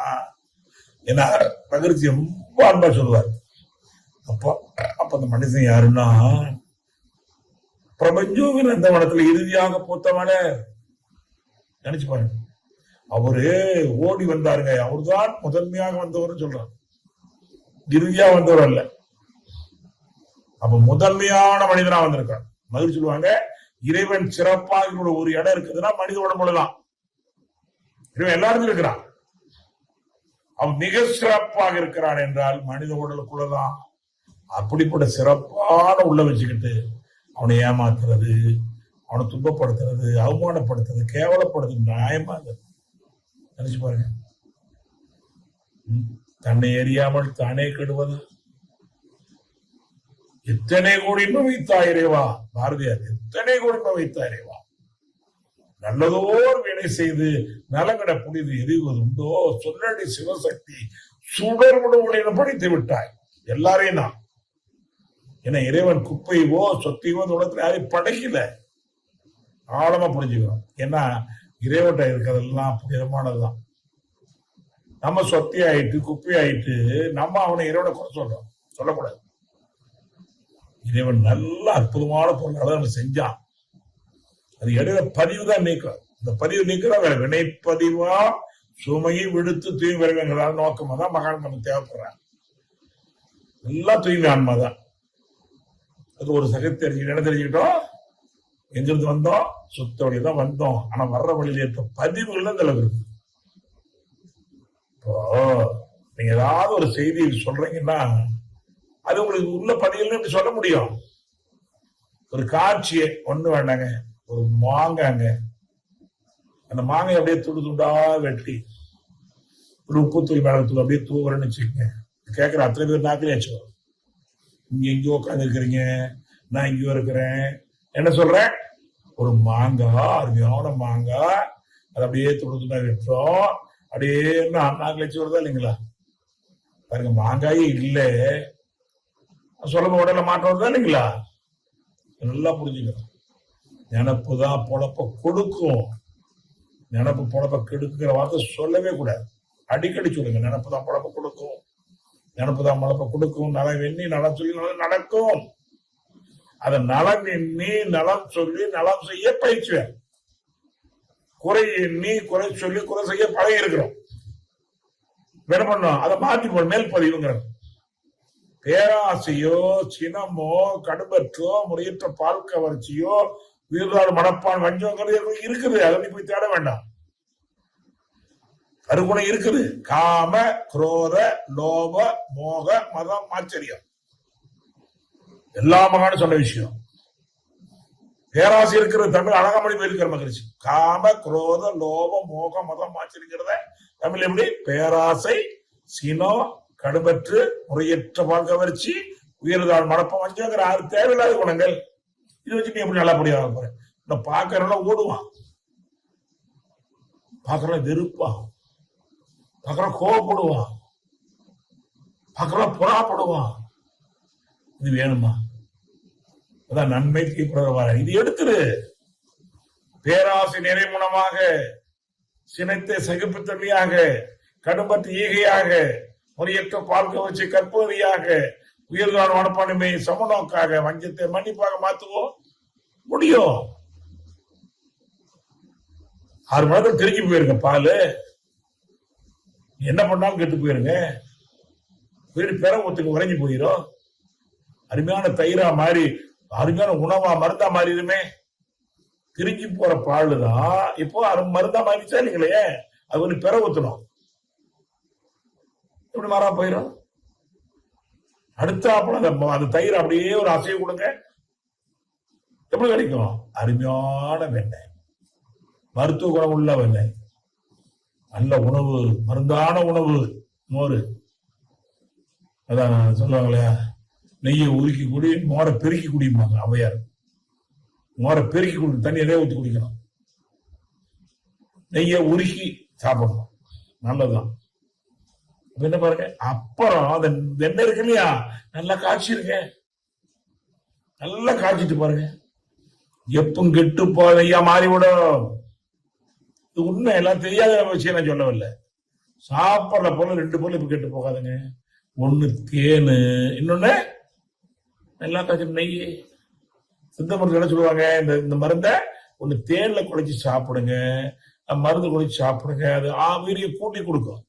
ஏன்னா பகிர்ச்சி ரொம்ப அன்பா சொல்லுவார். அப்ப அந்த மனுஷன் யாருன்னா பிரபஞ்சோவின் அந்த வனத்துல இறுதியாக போத்தவன நினைச்சு பாருங்க. அவரு ஓடி வந்தாருங்க. அவர்தான் முதன்மையாக வந்தவர் சொல்றாங்க, இறுதியா வந்தவர் அல்ல. அப்ப முதன்மையான மனிதனா வந்திருக்கான். மகிழ்ச்சி சொல்லுவாங்க, இறைவன் சிறப்பாக ஒரு இடம் இருக்குதுன்னா மனித உடம்புலதான். இறைவன் எல்லாருக்கும் இருக்கிறான். அவன் மிக சிறப்பாக இருக்கிறான் என்றால் மனித உடலுக்குள்ளதான். அப்படிப்பட்ட சிறப்பான உள்ள வச்சுக்கிட்டு அவனை ஏமாத்துறது, அவனை துன்பப்படுத்துறது, அவமானப்படுத்துறது, கேவலப்படுத்துறது நியாயமா நினைச்சு பாருங்க. தன்னை எறியாமல் தானே கெடுவது. எத்தனை கோடி வைத்தாயிரேவா பாரதியார், எத்தனை கோடி வைத்தாயிரேவா. நல்லதோர் வினை செய்து நலங்கட புனிது எரிவது உண்டோ சொல்லடி சிவசக்தி சுடர் உணவுகளை படித்து விட்டாய். எல்லாரையும் தான். ஏன்னா இறைவன் குப்பையவோ சொத்தையோ உலகத்துல யாரையும் படைக்கல. ஆழமா புரிஞ்சுக்கிறோம். ஏன்னா இறைவன்கிட்ட இருக்கிறதெல்லாம் புனிதமானதுதான். நம்ம சொத்தி ஆயிட்டு குப்பை ஆயிட்டு நம்ம அவனை இறைவனை குறை சொல்றோம். சொல்லக்கூடாது. இறைவன் நல்ல அற்புதமான பொருள் நம்ம செஞ்சான். அது இடையில பதிவு தான் நீக்கம். இந்த பதிவு நீக்கிற வினைப்பதிவா சுமையை விடுத்து தூய்மை வருவங்கிற நோக்கமா தான் மகான் நமக்கு தேவைப்படுறாங்க. நல்லா தூய்மை ஆன்மாதான். அது ஒரு சகத்தை என்ன தெரிஞ்சுக்கிட்டோம், எங்கிருந்து வந்தோம், சுத்த வழிதான் வந்தோம். ஆனா வர்ற வழியில இருக்க பதிவுகள் தான் தலைவர் இருக்கு. இப்போ நீங்க ஏதாவது ஒரு செய்தி சொல்றீங்கன்னா அது உங்களுக்கு உள்ள பதிவுகள் எப்படி சொல்ல முடியும்? ஒரு காட்சியை ஒண்ணு வேண்டாங்க, ஒரு மாங்காங்க, அந்த மாங்காய் அப்படியே துண்டு துண்டா வெட்டி ஒரு உப்புத்தூள் மிளகுத்தூள் அப்படியே தூவுறேன்னு வச்சுக்கோங்க. கேட்கிற அத்தனை பேர் நாக்கிலே ஆச்சு. இங்க எங்கேயோ உட்காந்து இருக்கிறீங்க, நான் இங்கேயோ இருக்கிறேன். என்ன சொல்றேன்? ஒரு மாங்காய், அருமையான மாங்காய், அது அப்படியே துண்டு துண்டா வெட்டுறோம். அப்படியே நாக்கில் வச்சு வருதா இல்லைங்களா? பாருங்க, மாங்காயே இல்லை சொல்ல உடல மாற்றம் வருதா இல்லைங்களா? நல்லா புரிஞ்சுக்கணும். நினப்புதான் பொழப்ப கொடுக்கும். நினப்பு பொழப்ப கெடுக்குற வார்த்தை சொல்லவே கூடாது. அடிக்கடி சொல்லுங்க, நினப்புதான் பொழப்ப கொடுக்கும், நினப்புதான் பொழப்ப கொடுக்கும். நலம் எண்ணி நலம் சொல்லி நலம் நடக்கும். அதை நலம் எண்ணி நலம் சொல்லி நலம் செய்ய பயிற்சி வேணும். குறை எண்ணி குறை சொல்லி குறை செய்ய பழகி இருக்கிறோம். என்ன பண்ணோம்? அதை மாற்றி மேல் பதிவுங்கிறோம். பேராசையோ சினமோ கடுபற்றோ முறையற்ற பால் கவர்ச்சியோ வீரரால் மனப்பான் வஞ்சோங்கிறது இருக்குது. அதை போய் தேட வேண்டாம். கருகுணம் இருக்குது. காம குரோத லோப மோக மதம் ஆச்சரியம் எல்லா மகான்னு சொன்ன விஷயம். பேராசை இருக்கிற தமிழ் அழகாமொழி போயிருக்கிற மகிழ்ச்சி. காம குரோத லோப மோக மதம் ஆச்சரிக்கிறத தமிழ் எப்படி? பேராசை சினம் கடுபற்று முறையற்ற பால் கவர்ச்சி உயர்ந்தால் மனப்பம் வஞ்சோங்கிற 6 தேவையில்லாத குணங்கள். இது வச்சு நீ எப்படி நல்லா முடியாது போற? இந்த பாக்குறவெல்லாம் ஓடுவான், பாக்குறவன் வெறுப்பான், பாக்குறவன் கோவப்படுவான், பாக்குறவன் புறாப்படுவான். இது வேணுமா? அதான் நன்மை தீவிர இது எடுத்துரு. பேராசை நிறைமுனமாக, சினத்தை சகிப்புத்தன்மையாக, கடும்பற்று ஈகையாக, முறையற்ற பால் கவர்ச்சி கற்பதியாக, உயர்ந்தான மனப்பான்மை சமநோக்காக, வஞ்சத்தை மன்னிப்பாக மாத்துவோம் முடியும். 6 மணி திருச்சி போயிருங்க. பால் என்ன பண்ணாலும் கெட்டு போயிருங்க. வீடு பெற ஒத்துக்கு உறைஞ்சி போயிடும். அருமையான தயிரா மாறி, அருமையான உணவா மருந்தா மாறிடுமே. திருச்சி போற பால் தான் இப்போ மருந்தா மாறிச்சா இல்லைங்களே. அது வந்து பெற ஊத்தணும். எப்படி மாறா போயிடும்? அடுத்த அந்த தயிர் அப்படியே ஒரு அசைவு கொடுங்க, எப்படி கிடைக்கும்? அருமையான வெண்ணெய், மருத்துவ குணம் உள்ள வெண்ணெய், நல்ல உணவு, மருந்தான உணவு, மோர். அதான் சொல்லுவாங்களே, நெய்யை உருக்கி குடி, மோரை பெருக்கி குடிப்பாங்க அவையார். மோரை பெருக்கி குடி, தண்ணி நிறைய ஊற்றி குடிக்கணும். நெய்யை உருக்கி சாப்பிடணும், நல்லதுதான். என்ன பாருங்க, அப்புறம் அந்த வெண்ணெய் இருக்கு இல்லையா, நல்லா காய்ச்சிருங்க. நல்லா காய்ச்சிட்டு பாருங்க, எப்பவும் கெட்டு போதையா மாறிவிடும். இது உண்மை, எல்லாம் தெரியாத விஷயம் நான் சொல்லவில்லை. சாப்பிட்ற பொருள் 2 பொருள் இப்ப கெட்டு போகாதுங்க. ஒண்ணு தேனு, இன்னொன்னு நல்லா காய்ச்சி நெய். சித்த மருந்து என்ன சொல்லுவாங்க, இந்த மருந்தை ஒண்ணு தேன்ல குழைச்சி சாப்பிடுங்க, மருந்து குழைச்சி சாப்பிடுங்க. அது ஆவிரிய கூட்டி கொடுக்கும்.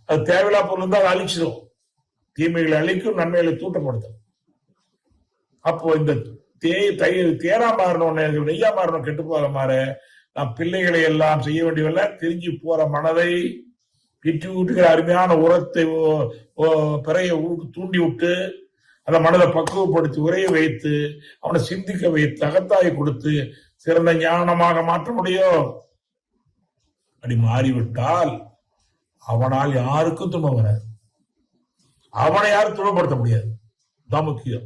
அது தேவையில்லா பொருள் தான் அழிச்சிடும். தீமைகளை அழிக்கும், நன்மைகளை தூட்டப்படுத்தும். அப்போ இந்த தேரா மாறணும், நெய்யா மாறணும், கெட்டு போக மாற நான் பிள்ளைகளை எல்லாம் செய்ய வேண்டியவல்ல. தெரிஞ்சு போற மனதை வீட்டு வீட்டுக்கிற அருமையான உரத்தை பிறைய தூண்டி விட்டு அந்த மனதை பக்குவப்படுத்தி உரைய வைத்து அவனை சிந்திக்க வைத்து அகத்தாயை கொடுத்து சிறந்த ஞானமாக மாற்ற முடியும். அப்படி மாறிவிட்டால் அவனால் யாருக்கும் துன்பம் வராது. அவனை யாரும் துன்பப்படுத்த முடியாது. தான் முக்கியம்.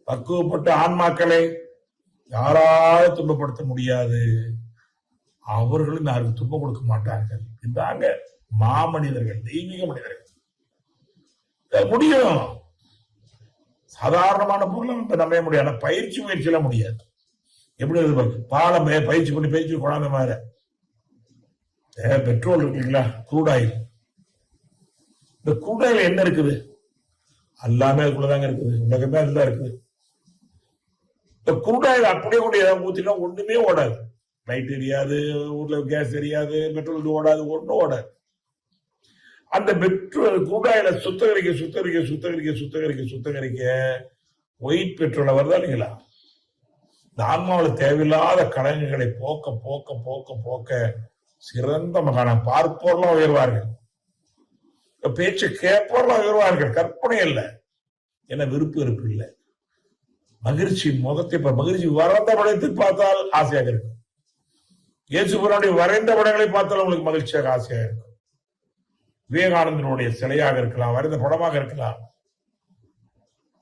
பக்குவப்பட்ட ஆன்மாக்களை யாராலும் துன்பப்படுத்த முடியாது. அவர்களும் யாருக்கும் துன்பம் கொடுக்க மாட்டார்கள். இதாங்க மாமனிதர்கள், தெய்வீக மனிதர்கள். முடியும். சாதாரணமான பொருளை நம்ப முடியாது. ஆனா பயிற்சி முயற்சியெல்லாம் முடியாது. எப்படி பாலம் பயிற்சி பண்ணி பயிற்சி கொண்டாந்த மாதிரி பெட்ரோல் இருக்குங்களா, க்ரூட் ஆயில். இந்த க்ரூட் ஆயில் என்ன இருக்குது? எல்லாமே அதுக்குள்ளதாங்க இருக்குது. உலகமே அதுதான் இருக்குது. இந்த க்ரூட் ஆயில் அப்படியே கூட ஏதாவது ஊத்தினா ஒண்ணுமே ஓடாது. லைட் எரியாது, ஊர்ல கேஸ் எரியாது, பெட்ரோல் ஓடாது, ஒன்றும் ஓடாது. அந்த பெட்ரோல் க்ரூட் ஆயில சுத்தகரிக்க சுத்தகரிக்க சுத்தகரிக்க சுத்தகரிக்க சுத்தகரிக்க ஒயிட் பெட்ரோலை வருதா இல்லைங்களா? இந்த ஆன்மாவில் தேவையில்லாத கலங்கங்களை போக்க போக்க போக்க போக்க சிறந்த மகான பார்ப்போர்லாம் உயர்வார்கள். பேச்சு கேட்போர்லாம் உயர்வார்கள். கற்பனை இல்லை. என்ன விருப்பு வெறுப்பு இல்லை. மகிழ்ச்சி முகத்தை மகிழ்ச்சி வரைந்த படத்தை பார்த்தால் ஆசையாக இருக்கும். இயேசுபிரானுடைய வரைந்த படங்களை பார்த்தால் உங்களுக்கு மகிழ்ச்சியாக ஆசையாக இருக்கும். விவேகானந்தனுடைய சிலையாக இருக்கலாம், வரைந்த படமாக இருக்கலாம்.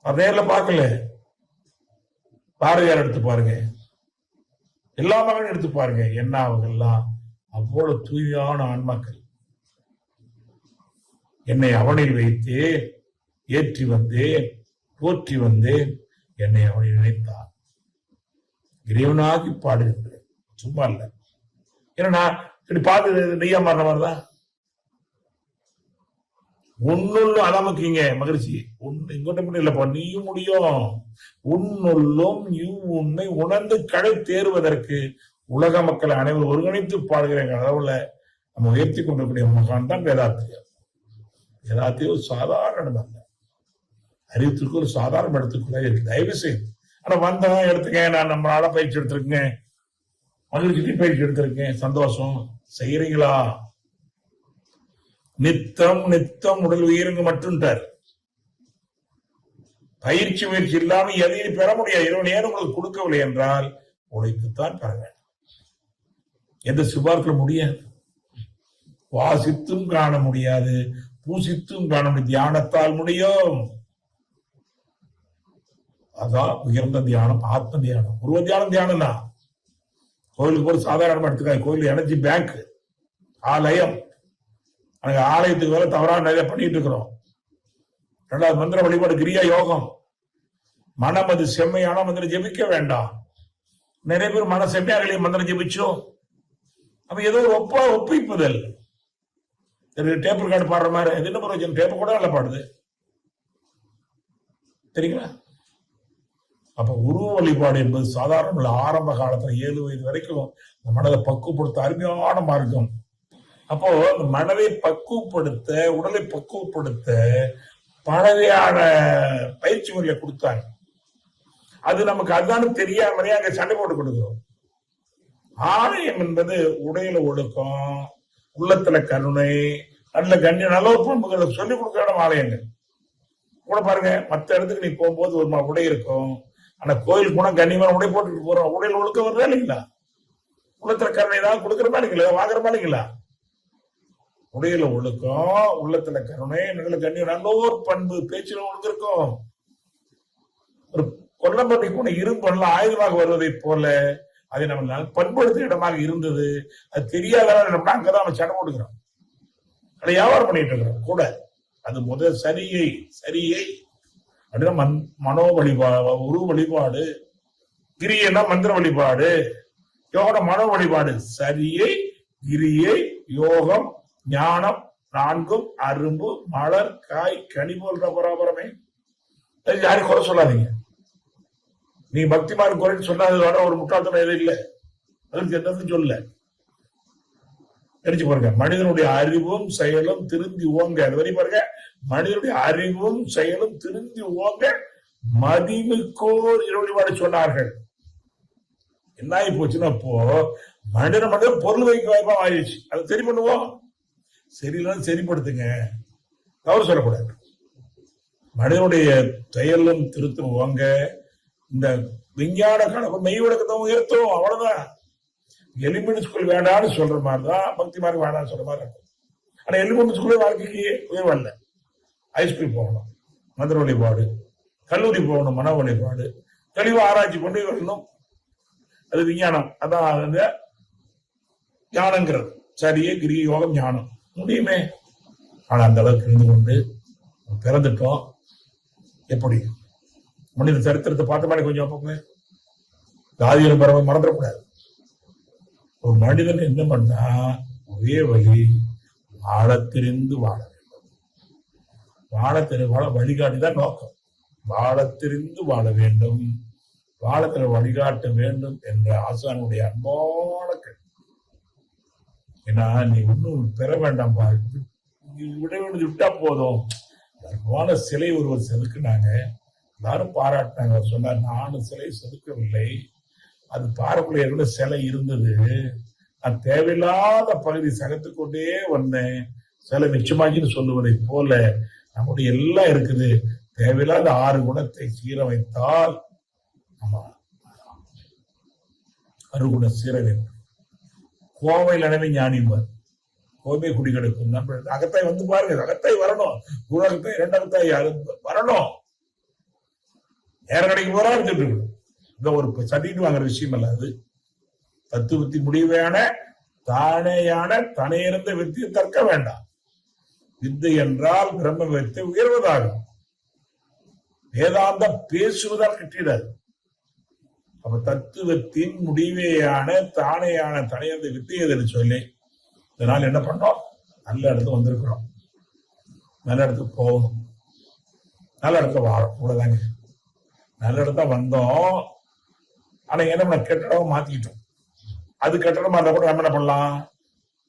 அது நேரில் பார்க்கல. பாரதியார் எடுத்து பாருங்க, எல்லா மகனும் எடுத்து பாருங்க. என்ன அவங்கெல்லாம் அவ்வளவு தூய்மையான ஆன்மாக்கள். என்னை அவனில் வைத்தேன், ஏற்றி வந்தேன், போற்றி வந்தேன், என்னை அவனை நினைத்தான். இறைவனாகி பாடுகின்றேன், சும்மா இல்ல. ஏன்னா இப்படி பாடு நெய்யா மாறின மாதிரிதான். உன்னுள்ளும் அலமுக்கிங்க மகிழ்ச்சி. இங்கொட்ட முடியும் இல்லப்பா, நீயும் முடியும். உன்னுள்ளும் உன்னை உணர்ந்து கடை தேறுவதற்கு உலக மக்கள் அனைவரும் ஒருங்கிணைத்து பாடுகிற அளவுல நம்ம உயர்த்தி கொண்டிருக்கூடிய மகான் தான் வேதாத்திரியம். வேதாத்திரியம் ஒரு சாதாரண இடம் அல்ல. அறிவுத்திற்கு ஒரு சாதாரண இடத்துக்குள்ள இருக்கு. தயவு செய்து ஆனா வந்தவன் எடுத்துக்கேன், நான் நம்மளால பயிற்சி எடுத்திருக்கேன், மகிழ்ச்சி பயிற்சி எடுத்திருக்கேன், சந்தோஷம். செய்யறீங்களா? நித்தம் நித்தம் உடல் உயிருக்கு மட்டும்ட்டார். பயிற்சி முயற்சி இல்லாம எதையும் பெற முடியாது. இறைவன் ஏன் உங்களுக்கு கொடுக்கவில்லை என்றால் உழைத்துத்தான் பெற வேண்டும். எந்த சிபார்க்க முடியாது. வாசித்தும் காண முடியாது, பூசித்தும் காண முடியாது. தியானத்தால் முடியும். அதான் உயர்ந்த தியானம், ஆத்ம தியானம். உருவ தியானம் தியானம் தான். கோயிலுக்கு ஒரு சாதாரணமா எடுத்துக்காது. கோயில் எனர்ஜி பேங்க், ஆலயம். அங்க ஆலயத்துக்கு வேலை தவறான நிறைய பண்ணிட்டு இருக்கிறோம். ரெண்டாவது மந்திர வழிபாடு கிரியா யோகம். மனம் அது செம்மையான மந்திரம் ஜெபிக்க வேண்டாம். நிறைய பேர் மன செம்மையாக மந்திரம் ஜெபிச்சோம். அப்ப ஏதோ ஒரு ஒப்பிப்புதல். டேப் ரெக்கார்டு பாடுற மாதிரி அது என்ன பிரயோஜனம்? டேப்பு கூட நல்லா பாடுது, தெரியுங்களா? அப்ப உருவ வழிபாடு என்பது சாதாரண ஆரம்ப காலத்துல 7 வயது வரைக்கும் இந்த மனதை பக்குவப்படுத்த அருமையான மார்க்கம். அப்போ இந்த மனதை பக்குவப்படுத்த, உடலை பக்குவப்படுத்த பலவையான பயிற்சி முறையை கொடுத்தாங்க. அது நமக்கு அதுதான் தெரியாமலே அங்க சண்டை போட்டு கொடுக்கிறோம். ஆலயம் என்பது உடையில ஒழுக்கம், உள்ளத்துல கருணை, நல்ல கண்ணியம், நல்ல ஒரு பண்புகளை சொல்லிக் கொடுக்கிற ஆலயங்கள் கூட பாருங்க. மற்ற இடத்துக்கு நீ போகும்போது ஒரு உடை இருக்கும். ஆனா கோயில் கூட கண்ணியமான உடை போட்டுட்டு போறோம். உடையில ஒழுக்கம் வருதா இல்லைங்களா? உள்ளத்துல கருணை தான் கொடுக்குறமா இல்லைங்களா? வாங்குறமா இல்லைங்களா? உடையில ஒழுக்கம், உள்ளத்துல கருணை, நல்ல கண்ணியம், நல்ல ஒரு பண்பு, பேச்சுல ஒழுங்கு இருக்கும். ஒரு கொல்லம்பட்டி கூட இரும்பெல்லாம் ஆயுதமாக வருவதை போல அதை நம்ம பண்படுத்த இடமாக இருந்தது. அது தெரியாதவங்க அங்கதான் நம்ம சண்டை போட்டுக்கிறோம், அதை வியாபாரம் பண்ணிட்டு இருக்கிறோம் கூட. அது முதல் சரியை அப்படின்னா மனோ வழிபாடு, உருவ வழிபாடு, கிரியைன்னா மந்திர வழிபாடு, யோக மனோ வழிபாடு. சரியை, கிரியை, யோகம், ஞானம், நான்கும் அரும்பு, மலர், காய், கனி போன்ற பராபரமே. யாரும் குறை சொல்லாதீங்க. நீ பக்திமான் குறைன்னு சொன்னாத ஒரு முட்டாள்தனம் எதுவும் இல்லை. அதுக்கு என்னதுன்னு சொல்ல தெரிஞ்சு பாருங்க. மனிதனுடைய அறிவும் செயலும் திருந்தி ஓங்க. அது வரை பாருங்க. மனிதனுடைய அறிவும் செயலும் திருந்தி ஓங்க மதிமிக்கோர் வழிபாடு சொன்னார்கள். என்ன ஆகி போச்சுன்னா இப்போ மனிதன் பொருள் வைக்க வாய்ப்பா ஆயிடுச்சு. அதை சரி பண்ணுவோம். சரியில்லைன்னு சரிப்படுத்துங்க, தவறு சொல்லக்கூடாது. மனிதனுடைய செயலும் திருத்தம் வாங்க. இந்த விஞ்ஞான கணக்கு மெய் விளக்கத்தை உயர்த்தும், அவ்வளவுதான். எலிமெண்ட் ஸ்கூல் வேண்டாம்னு சொல்ற மாதிரிதான் பக்தி மார்க் வேண்டாம்னு சொல்ற மாதிரி இருக்கும். ஆனா எலிமெண்ட் ஸ்கூல் வாழ்க்கைக்கு உயர்வல்ல. ஹைஸ்கூல் போகணும் மந்திர வழிபாடு, கல்லூரி போகணும் மன வழிபாடு, தெளிவா ஆராய்ச்சி பண்ணி வரணும். அது விஞ்ஞானம். அதான் ஞானங்கிறது. சரியே கிரிய யோகம் ஞானம் முடியுமே. ஆனா அந்த அளவுக்கு இருந்து கொண்டு பிறந்துட்டோம். எப்படி மனித சரித்திரத்தை பார்த்த மாதிரி கொஞ்சம் பார்ப்போமே. ஜாதியிலும் பரவ மறந்துடக்கூடாது. ஒரு மனிதன் என்ன பண்ணா ஒரே வழி, வாழ தெரிந்து வாழ வேண்டும். வாழ வழிகாட்டிதான் நோக்கம். வாழ தெரிந்து வாழ வேண்டும், வாழத்தில வழிகாட்ட வேண்டும் என்ற ஆசானுடைய அன்பான கேள்வி. ஏன்னா நீ ஒன்னும் பெற வேண்டாம்பா, விட வேண்டியது விட்டா போதும். அன்பான சிலை ஒருவர் செதுக்குனாங்க, எல்லாரும் பாராட்டினாங்க. அவர் சொன்னார், நானும் சிலை செதுக்கவில்லை, அது பாறைக்குள்ள சிலை இருந்தது, நான் தேவையில்லாத பகுதி சகத்து கொண்டே வந்தேன், சிலை மிச்சமாக்கின்னு சொல்லுவதை போல நம்முடைய எல்லாம் இருக்குது. தேவையில்லாத 6 குணத்தை சீரமைத்தால் அருகுண சீரமைப்பு. கோவையில் அனைவே ஞானிமார், கோவை குடி கிடக்கும். அகத்தாய் வந்து பாருங்க, அகத்தாய் வரணும். ஊரகத்தாய் 2 அகத்தாய் வரணும். நேரம் கிடைக்கும் போறா எடுத்துட்டு இருக்கணும். இந்த ஒரு சட்டிட்டு வாங்குற விஷயம் அல்ல அது. தத்துவத்தி முடிவையான தானேயான தனையிருந்த வித்தியை தற்க வேண்டாம். வித்தை என்றால் பிரம்ம வித்தை உயர்வதாகும். வேதாந்தம் பேசுவதால் கிட்டிடாது. அப்ப தத்துவத்தின் முடிவேயான தானேயான தனையிருந்த வித்தை எதுன்னு சொல்லி இதனால் என்ன பண்ணோம், நல்ல இடத்துக்கு வந்திருக்கிறோம், நல்ல இடத்துக்கு போகணும், நல்ல இடத்துல வாழும். இவ்வளவுதாங்க. நல்ல இடத்த வந்தோம். ஆனா என்ன கெட்டடம் மாத்திக்கிட்டோம். அது கட்டணமா இருந்தா கூட நம்ம என்ன பண்ணலாம்,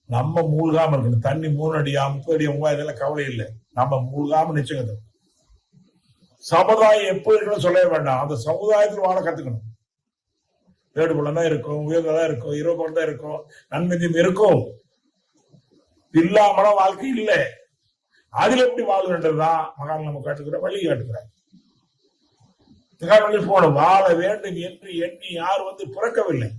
நம்ம மூழ்காம இருக்கணும். தண்ணி 3 அடியா 30 அடியா 3000 இதெல்லாம் கவலை இல்லை. நம்ம மூழ்காம நிச்சயம். சமுதாயம் எப்போ இருக்கணும் சொல்லவே வேண்டாம். அந்த சமுதாயத்தில் வாழ கத்துக்கணும். வேடு பள்ளம் தான் இருக்கும், உயர்ந்ததான் இருக்கும், இரவு பள்ளம் தான் இருக்கும், நன்மையும் இருக்கும். இல்லாமலாம் வாழ்க்கை இல்லை. அதுல எப்படி வாழ்கின்றதுதான் மகான் நம்ம காட்டுக்கிற வழி காட்டுக்கிறார். போன வாழ வேண்டும் என்று எண்ணி யார் வந்து பிறக்கவில்லை,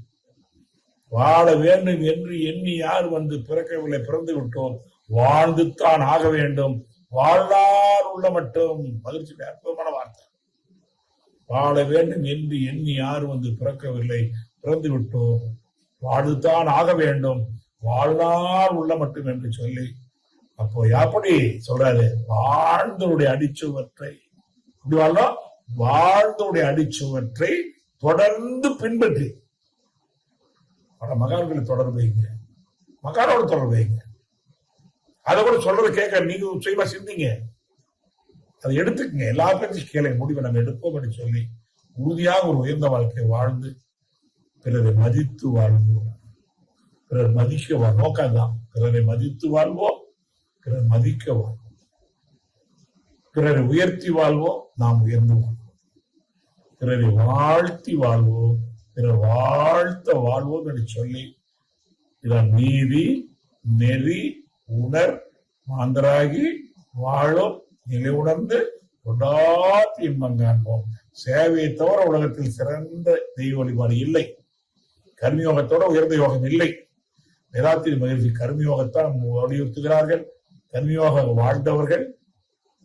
வாழ வேண்டும் என்று எண்ணி யார் வந்து பிறக்கவில்லை, பிறந்து விட்டோம், வாழ்ந்துத்தான் ஆக வேண்டும், வாழ்நாள் உள்ள மட்டும். மகிழ்ச்சி அற்புதமான வார்த்தை. வாழ வேண்டும் என்று எண்ணி யார் வந்து பிறக்கவில்லை, பிறந்து விட்டோம், வாழ்ந்துத்தான் ஆக வேண்டும், வாழ்நாள் உள்ள மட்டும் என்று சொல்லி, அப்போ எப்படி சொல்றாரு, வாழ்ந்தவருடைய அடிச்சுவற்றை இப்படி வாழலாம், வாழ்ந்தவருடைய அடிச்சுவற்றை தொடர்ந்து பின்பற்றி மகான்களை தொடர்பு வைங்க, மகானோட தொடர்பு வைங்க. அதை கூட சொல்றது கேட்க நீங்க சுயமா சிந்திங்க, அதை எடுத்துக்கங்க. எல்லா பேரும் கேளுங்க, முடிவை நம்ம எடுப்போம் என்று சொல்லி உறுதியாக ஒரு உயர்ந்த வாழ்க்கையை வாழ்ந்து பிறரை மதித்து வாழ்வோம், பிறர் மதிக்க நோக்கம்தான். பிறரை மதித்து வாழ்வோம், பிறர் மதிக்க வாழ்வோம், பிறரை உயர்த்தி வாழ்வோம், நாம் உயர்ந்து வாழ்வோம், பிறரை வாழ்த்தி வாழ்வோம், பிறர் வாழ்த்த வாழ்வோம் என்று சொல்லி இதான் நீதி நெறி உணர் மாந்தராகி வாழும் நிலை உணர்ந்து கொண்டாத்தி இன்பம் காண்போம். சேவையை தவிர உலகத்தில் சிறந்த தெய்வ வழிபாடு இல்லை. கர்மயோகத்தோட உயர்ந்த யோகம் இல்லை. வேதாத்திரி மகிழ்ச்சி கர்மயோகத்தான் வலியுறுத்துகிறார்கள். கர்மயோக வாழ்ந்தவர்கள்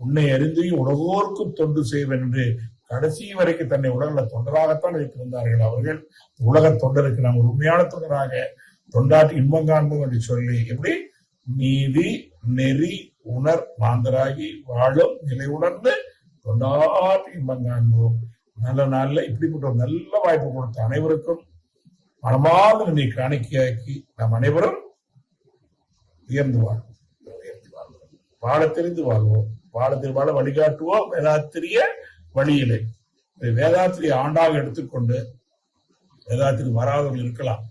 உன்னை அறிந்து உலகோர்க்கும் தொண்டு செய்வேன் என்று கடைசி வரைக்கும் தன்னை உலக தொண்டராகத்தான் வைத்திருந்தார்கள். அவர்கள் உலக தொண்டருக்கு நாம் உண்மையான தொண்டராக தொண்டாட்டி இன்பம் காண்போம் என்று சொல்லி எப்படி நீதி நெறி உணர் மாந்தராகி வாழும் நிலை உணர்ந்து தொண்டாட்டி இன்பம் காண்போம். நல்ல நாள்ல இப்படிப்பட்ட ஒரு நல்ல வாய்ப்பு கொடுத்த அனைவருக்கும் மனமாக நீ காணிக்கையாக்கி நாம் அனைவரும் உயர்ந்து வாழ்வோம், வாழ தெரிந்து வாழ்வோம், வாழத்தில் வாழ வழிகாட்டுவோம். வேதாத்திரிய வழியிலே வேதாத்திரி ஆண்டாக எடுத்துக்கொண்டு வேதாத்திரி வராதவர்கள் இருக்கலாம்,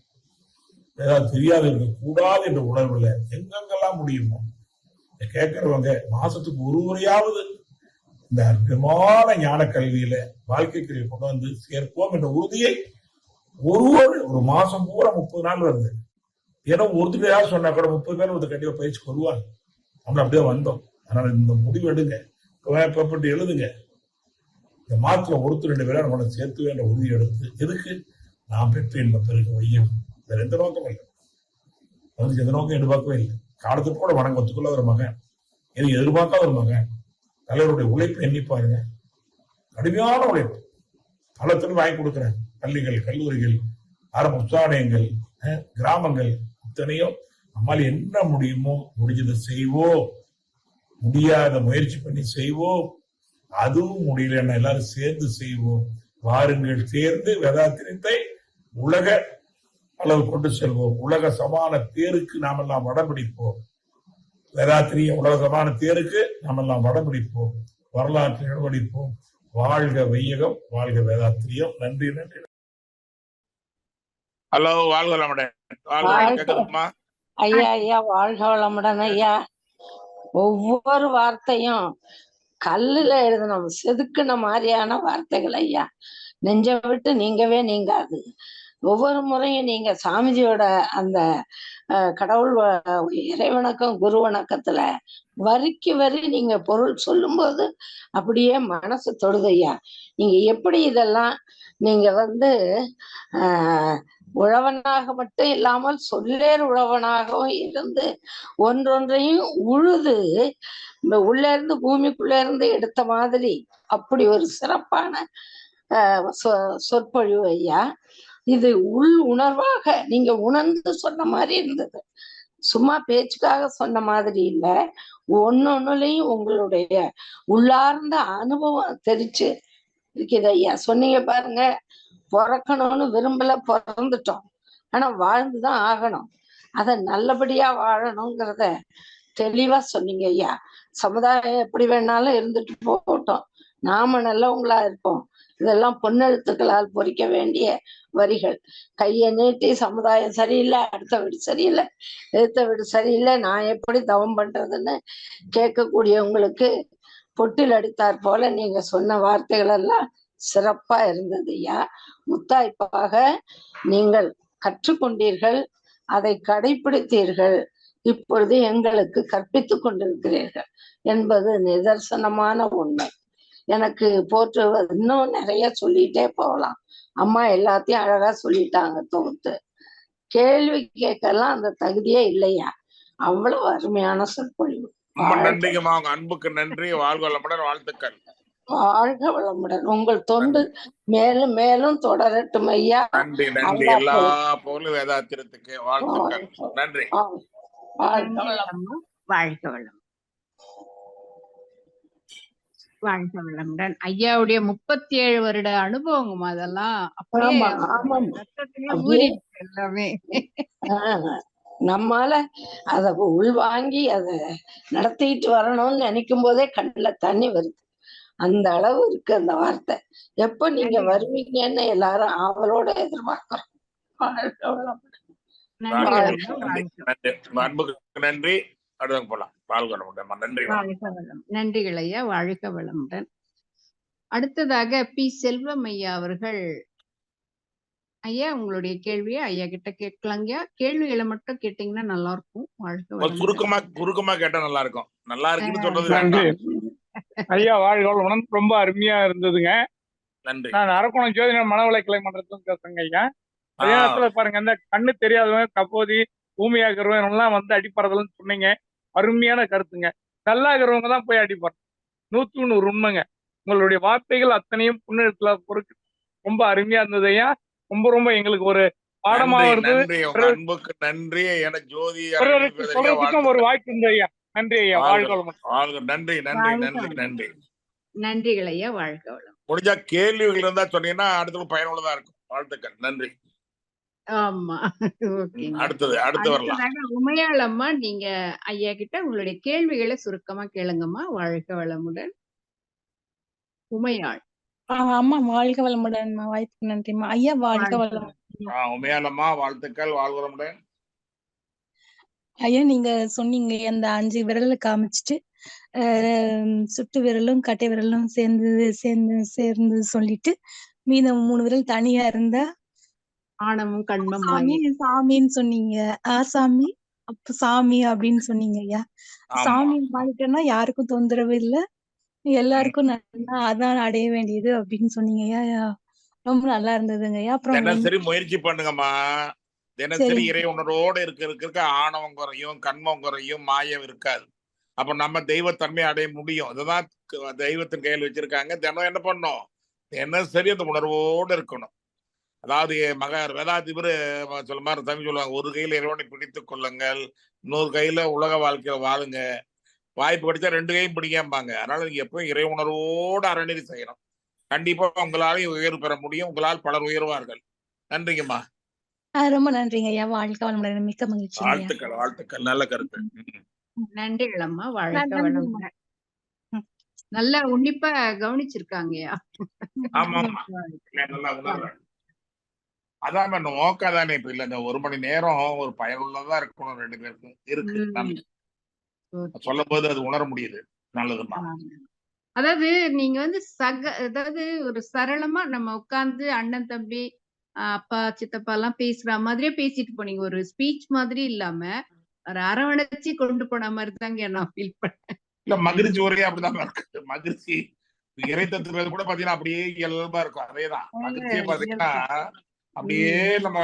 வேதாத்திரி தெரியாத இருக்கக்கூடாது என்ற உணர்வுல எங்கெங்கெல்லாம் முடியுமோ கேட்கிறவங்க மாசத்துக்கு ஒரு முறையாவது இந்த அற்புதமான ஞான கல்வியில வாழ்க்கை கல்வியை கொண்டு வந்து சேர்ப்போம் என்ற உறுதியை ஒரு மாசம் பூரா 30 நாள் வருது. ஏன்னா ஒருத்தரையா சொன்னா கூட 30 பேர் ஒருத்தர் கண்டிப்பா பயிற்சிக்கு வருவாங்க. நம்ம அப்படியே வந்தோம். அதனால இந்த முடிவு எடுங்க, பேப்பர் எழுதுங்க. இந்த மாத்திரம் ஒருத்தர் 2 பேரை நம்மளை சேர்த்து என்ற உறுதி எடுத்து, எதுக்கு நாம் பெற்று என்ப பிறகு வையம், வேற எந்த நோக்கம் இல்லை. அவருக்கு எந்த நோக்கம் எதிர்பார்க்கவே இல்லை. காலத்துக்கு கூட வணங்கத்துக்குள்ள ஒரு மகன், எனக்கு எதிர்பார்க்காத ஒரு மகன். தலைவருடைய உழைப்பு எண்ணி பாருங்க, கடுமையான உழைப்பு. பல துணி வாங்கி கொடுக்குறேன். பள்ளிகள், கல்லூரிகள், ஆரம்ப உற்சாகங்கள், கிராமங்கள் இத்தனையும் நம்மால் என்ன முடியுமோ முடிஞ்சதை செய்வோம். முடியாத முயற்சி பண்ணி செய்வோம். அதுவும் முடியலன்னா எல்லாரும் சேர்ந்து செய்வோம். வாருங்கள், சேர்ந்து வேதாத்திரியத்தை உலக அளவு கொண்டு செல்வோம். உலக சமான தேருக்கு நாம் எல்லாம் வடம்பிடிப்போம். வேதாத்திரிய உலக சமான தேருக்கு நாம் எல்லாம் வடம்பிடிப்போம். வரலாற்றை இடவடிப்போம். வாழ்க வையகம், வாழ்க வேதாத்திரியம். நன்றி, நன்றி.
ஹலோ, வாழ்க வளமுடன்.
ஐயா ஐயா, வாழ்க வளமுடன் ஐயா. ஒவ்வொரு வார்த்தையும் கல்லுல எழுதணும், செதுக்குன மாதிரியான வார்த்தைகள் ஐயா. நெஞ்ச விட்டு நீங்கவே நீங்காது. ஒவ்வொரு முறையும் நீங்க சாமிஜியோட அந்த கடவுள் இறைவணக்கம் குரு வணக்கத்துல வரிக்கு வரி நீங்க பொருள் சொல்லும்போது அப்படியே மனசு தொடுது ஐயா. நீங்க எப்படி இதெல்லாம் நீங்க உழவனாக மட்டும் இல்லாமல் சொல்லேர் உழவனாகவும் இருந்து ஒன்றொன்றையும் உழுது உள்ள இருந்து பூமிக்குள்ள இருந்து எடுத்த மாதிரி அப்படி ஒரு சிறப்பான சொற்பொழிவு ஐயா. இது உள் உணர்வாக நீங்க உணர்ந்து சொன்ன மாதிரி இருந்தது. சும்மா பேச்சுக்காக சொன்ன மாதிரி இல்ல, ஒன்னொன்னுலயும் உங்களுடைய உள்ளார்ந்த அனுபவம் தெரிச்சு இருக்குது ஐயா. சொன்னீங்க பாருங்க, பிறக்கணும்னு விரும்பல, பிறந்துட்டோம், ஆனா வாழ்ந்துதான் ஆகணும். அத நல்லபடியா வாழணுங்கிறத தெளிவா சொன்னீங்க ஐயா. சமுதாயம் எப்படி வேணாலும் இருந்துட்டு போகட்டும், நாம நல்லவங்களா இருப்போம். இதெல்லாம் பொன்னெழுத்துக்களால் பொறிக்க வேண்டிய வரிகள். கையை நீட்டி சமுதாயம் சரியில்லை, அடுத்த வீடு சரியில்லை, எடுத்த வீடு சரியில்லை, நான் எப்படி தவம் பண்றதுன்னு கேட்கக்கூடியவங்களுக்கு பொட்டில் அடித்தாற் போல நீங்க சொன்ன வார்த்தைகள் எல்லாம் சிறப்பா இருந்தது ஐயா. முத்தாய்ப்பாக நீங்கள் கற்றுக்கொண்டீர்கள், அதை கடைபிடித்தீர்கள், இப்பொழுது எங்களுக்கு கற்பித்துக் கொண்டிருக்கிறீர்கள் என்பது நிதர்சனமான உண்மை. எனக்கு போற்றுவது இன்னும் நிறைய சொல்லிட்டே போகலாம். அம்மா எல்லாத்தையும் அழகா சொல்லிட்டாங்க தொகுத்து. கேள்வி கேட்கலாம் அந்த தகுதியே இல்லையா. அவ்வளவு அருமையான சொற்பொழிவு.
நன்றிங்கம்மா, உங்க அன்புக்கு நன்றி. வாழ்க வளமுடன், வாழ்த்துக்கள்.
வாழ்க வளமுடன். உங்கள் தொண்டு மேலும் மேலும் தொடரட்டும் ஐயா.
நன்றி, நன்றி. எல்லா பொருளும் வேதாத்திரத்துக்கு வாழ்த்துக்கள். நன்றி.
வாழ்க வளம்,
வாழ்க வளம், வாழ்க வளமுடன். ஐயாவுடைய 37 வருட அனுபவம் அதெல்லாம் அப்படியே எல்லாமே
நம்மால அத உள்வாங்கி அத நடத்திட்டு வரணும்னு நினைக்கும் போதே கண்ணுல தண்ணி வருது. அந்த அளவு இருக்கு அந்த வார்த்தை. எப்ப நீங்க வருவீங்கன்னு எல்லாரும் ஆவலோட எதிர்பார்க்கிறோம்.
நன்றி. போலாம்.
நன்றிகள் ஐயா, வாழ்க வளமுடன். அடுத்ததாக பி செல்வம் ஐயா அவர்கள். ஐயா, உங்களுடைய கேள்வியை ஐயா கிட்ட கேட்கலாங்கய்யா. கேள்விகளை மட்டும் கேட்டீங்கன்னா நல்லா இருக்கும். வாழ்க
சுருக்கமா கேட்டா நல்லா இருக்கும். நல்லா இருக்குன்னு சொல்றது.
ஐயா வாழ்க வளமுடன். ரொம்ப அருமையா இருந்ததுங்க.
நன்றி.
நான் அரக்கோணம் ஜோதிட மனவளை கலை மன்றத்தும் பேசுறேங்க ஐயா. அதே நேரத்துல பாருங்க, இந்த கண்ணு தெரியாதவன், கப்போதி, பூமியாகிறவன் எல்லாம் அடிப்படுறதுன்னு சொன்னீங்க. அருமையான கருத்துங்க. நல்லா இருக்கிறவங்க தான் போய் அடிப்பார். 100க்கு 100 உண்மைங்க. உங்களுடைய வார்த்தைகள் அத்தனையும் புண்ணெழுத்துல பொறுக்கு ரொம்ப அருமையா இருந்தது ஐயா. ரொம்ப ரொம்ப எங்களுக்கு ஒரு பாடமா இருந்தது.
நன்றி.
சொல்றதுக்கும் ஒரு வாய்ப்பு இருந்தது ஐயா. நன்றி ஐயா. வாழ்க
வளமுடன். நன்றி, நன்றி, நன்றி, நன்றி.
நன்றிகள் ஐயா, வாழ்க வளம்.
முடிஞ்சா கேள்விகள் இருந்தா சொன்னீங்கன்னா அடுத்த பயனுள்ளதா இருக்கும். வாழ்த்துக்கள். நன்றி.
ஆமா,
அடுத்து வரலாம்.
உமையாளம்மா, நீங்க ஐயா கிட்ட உங்களுடைய கேள்விகளை சுருக்கமா கேளுங்கம்மா. வாழ்க வளமுடன். உமையாள்.
அம்மா வாழ்க வளமுடன். வாய்ப்புக்கு நன்றிம்மா ஐயா. வாழ்க வளமுடன்.
உமையாளம்மா, வாழ்த்துக்கள். வாழ்க வளமுடன்.
ஐயா, நீங்க சொன்னீங்க அந்த 5 விரலை காமிச்சிட்டு சுட்டு விரலும் கட்டை விரலும் சேர்ந்து சொல்லிட்டு மீதம் 3 விரல் தனியா இருந்தா
ஆணவம் கண்மம்
சாமி
மாயை.
சாமின்னு சொன்னீங்க. சாமி அப்ப சாமி அப்படின்னு சொன்னீங்க ஐயா.
ஆமா.
சாமி மாறிட்டோம்னா யாருக்கும் தொந்தரவு இல்ல, எல்லாருக்கும் நல்லா அதான் அடைய வேண்டியது அப்படின்னு சொன்னீங்க ஐயா. ரொம்ப நல்லா இருந்ததுங்க ஐயா. அப்புறம்
தினசரி முயற்சி பண்ணுங்கம்மா. தினசரி
சரிங்க.
இறை உணர்வோடு இருக்க ஆணவம் குறையும், கண்மம் குறையும், மாயம் இருக்காது. அப்ப நம்ம தெய்வத்தன்மையை அடைய முடியும். இதுதான் தெய்வத்தின் கையில் வச்சிருக்காங்க. தினம் என்ன பண்ணும்? தினசரி அந்த உணர்வோடு இருக்கணும். அதாவது மகர் வேதாதிபர் சொல்ல மாதிரி தமிழ் சொல்லுவாங்க, ஒரு கையில இறைவனை பிடித்துக் கொள்ளுங்கள், இன்னொரு கையில உலக வாழ்க்கையை வாழுங்க, வாய்ப்பு கிடைச்சா 2 கையும் பிடிக்காம்பாங்க. அதனால நீங்க எப்பவும் இறை உணர்வோடு அறநெறி செய்யணும். கண்டிப்பா உங்களாலையும் உயர்வு பெற முடியும். உங்களால் பலர் உயர்வார்கள். நன்றிங்கம்மா.
ரொம்ப நன்றிங்க ஐயா. வாழ்க வளமுடன். மிக்க மகிழ்ச்சிங்க ஐயா.
வாழ்த்துக்கள், வாழ்த்துக்கள். நல்ல கருத்து.
நன்றிகள் அம்மா. வாழ்க
நன்றிங்கம்மா.
வளமுடன். நல்லா உன்னிப்பா கவனிச்சிருக்காங்கய்யா.
ஆமா, ஆமா. நல்லா உணர்றேன். அதான் நோக்கம் தானே. இப்ப இல்ல, இந்த 1 மணி நேரம் ஒரு பயனுள்ளதா இருக்கணும் 2 பேருக்கும் இருக்கு.
ம்.
சொல்லும் போது அது உணர முடியுது. நல்லதுமா.
அதாவது நீங்க வந்து அதாவது ஒரு சரளமா நம்ம உட்கார்ந்து அண்ணன் தம்பி அப்பா சித்தப்பா எல்லாம் பேசுற மாதிரியே பேசிட்டு போனீங்க. ஒரு ஸ்பீச் மாதிரி இல்லாம ஒரு அரவணைச்சு கொண்டு போன மாதிரி தாங்க நான் ஃபீல் பண்ணேன்.
இல்ல, மகிழ்ச்சி ஒரே அப்படிதான் இருக்கு. மகிழ்ச்சி இறை தத்துவம் கூட பாத்தீங்கன்னா அப்படியே இயல்பா இருக்கும். அதேதான் மகிழ்ச்சியே பாத்தீங்கன்னா அப்படியே நம்ம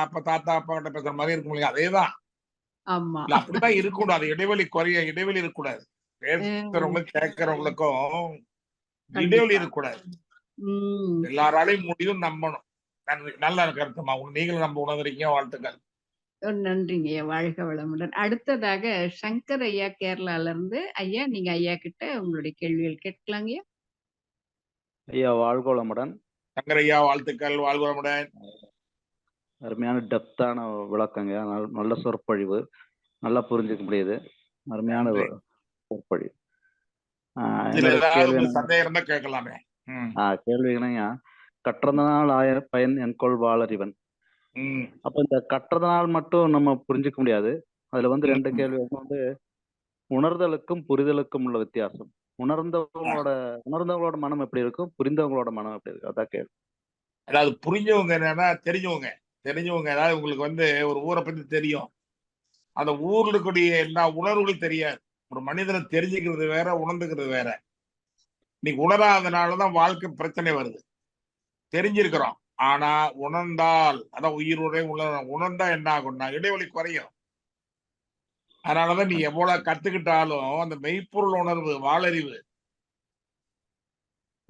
அப்ப தாத்தா அப்பா கிட்ட பேசுற மாதிரி இருக்கும் இல்லையா? அதேதான்.
ஆமா.
இல்ல, அப்படிதான் இருக்கக்கூடாது. அது இடைவெளி இடைவெளி இருக்கக்கூடாது. பேசுறவங்களுக்கும் கேட்கறவங்களுக்கும் இடைவெளி இருக்கக்கூடாது. எல்லாராலையும் முடியும், நம்பணும். நல்ல கருத்துமா. நீங்களும் நம்ம உணர்றீங்க. வாழ்த்துக்கள்.
நன்றிங்க ஐயா. வாழ்க வளமுடன். அடுத்ததாக சங்கர் ஐயா கேரளால இருந்து. ஐயா, நீங்க ஐயா கிட்ட உங்களுடைய கேள்விகள் கேட்கலாங்க
ஐயா. வாழ்க வளமுடன்.
சங்கர் ஐயா, வாழ்த்துக்கள். வாழ்க வளமுடன்.
அருமையான டெப்தான விளக்கங்க. நல்ல சொற்பொழிவு, நல்லா புரிஞ்சுக்க முடியுது. அருமையான சொற்பொழிவு.
சந்தேகம் இருந்தா கேட்கலாமே.
கேள்விங்கய்யா, கற்றதனால் ஆய பயன் என்கொள் வாளறிவன். அப்ப இந்த கற்றதனால் மட்டும் நம்ம புரிஞ்சுக்க முடியாது. அதுல வந்து 2 கேள்வி. வந்து உணர்தலுக்கும் புரிதலுக்கும் உள்ள வித்தியாசம். உணர்ந்தவங்களோட மனம் எப்படி இருக்கும், புரிந்தவங்களோட மனம் எப்படி இருக்கும், அதான் கேள்வி.
அதாவது புரிஞ்சவங்க என்னன்னா தெரிஞ்சவங்க. அதாவது உங்களுக்கு வந்து ஒரு ஊரை பத்தி தெரியும், அந்த ஊர்ல இருக்கக்கூடிய எல்லா உணர்வுகளும் தெரியாது. ஒரு மனிதனை தெரிஞ்சுக்கிறது வேற, உணர்ந்துக்கிறது வேற. இன்னைக்கு உணராதனாலதான் வாழ்க்கை பிரச்சனை வருது. தெரிஞ்சிருக்கிறோம், ஆனா உணர்ந்தால், அதான் உயிருரை உணர்ந்தா என்ன ஆகும்னா இடைவெளி குறையும். அதனாலதான் நீ எவ்வளவு கத்துக்கிட்டாலும் அந்த மெய்ப்பொருள் உணர்வு, வாளறிவு,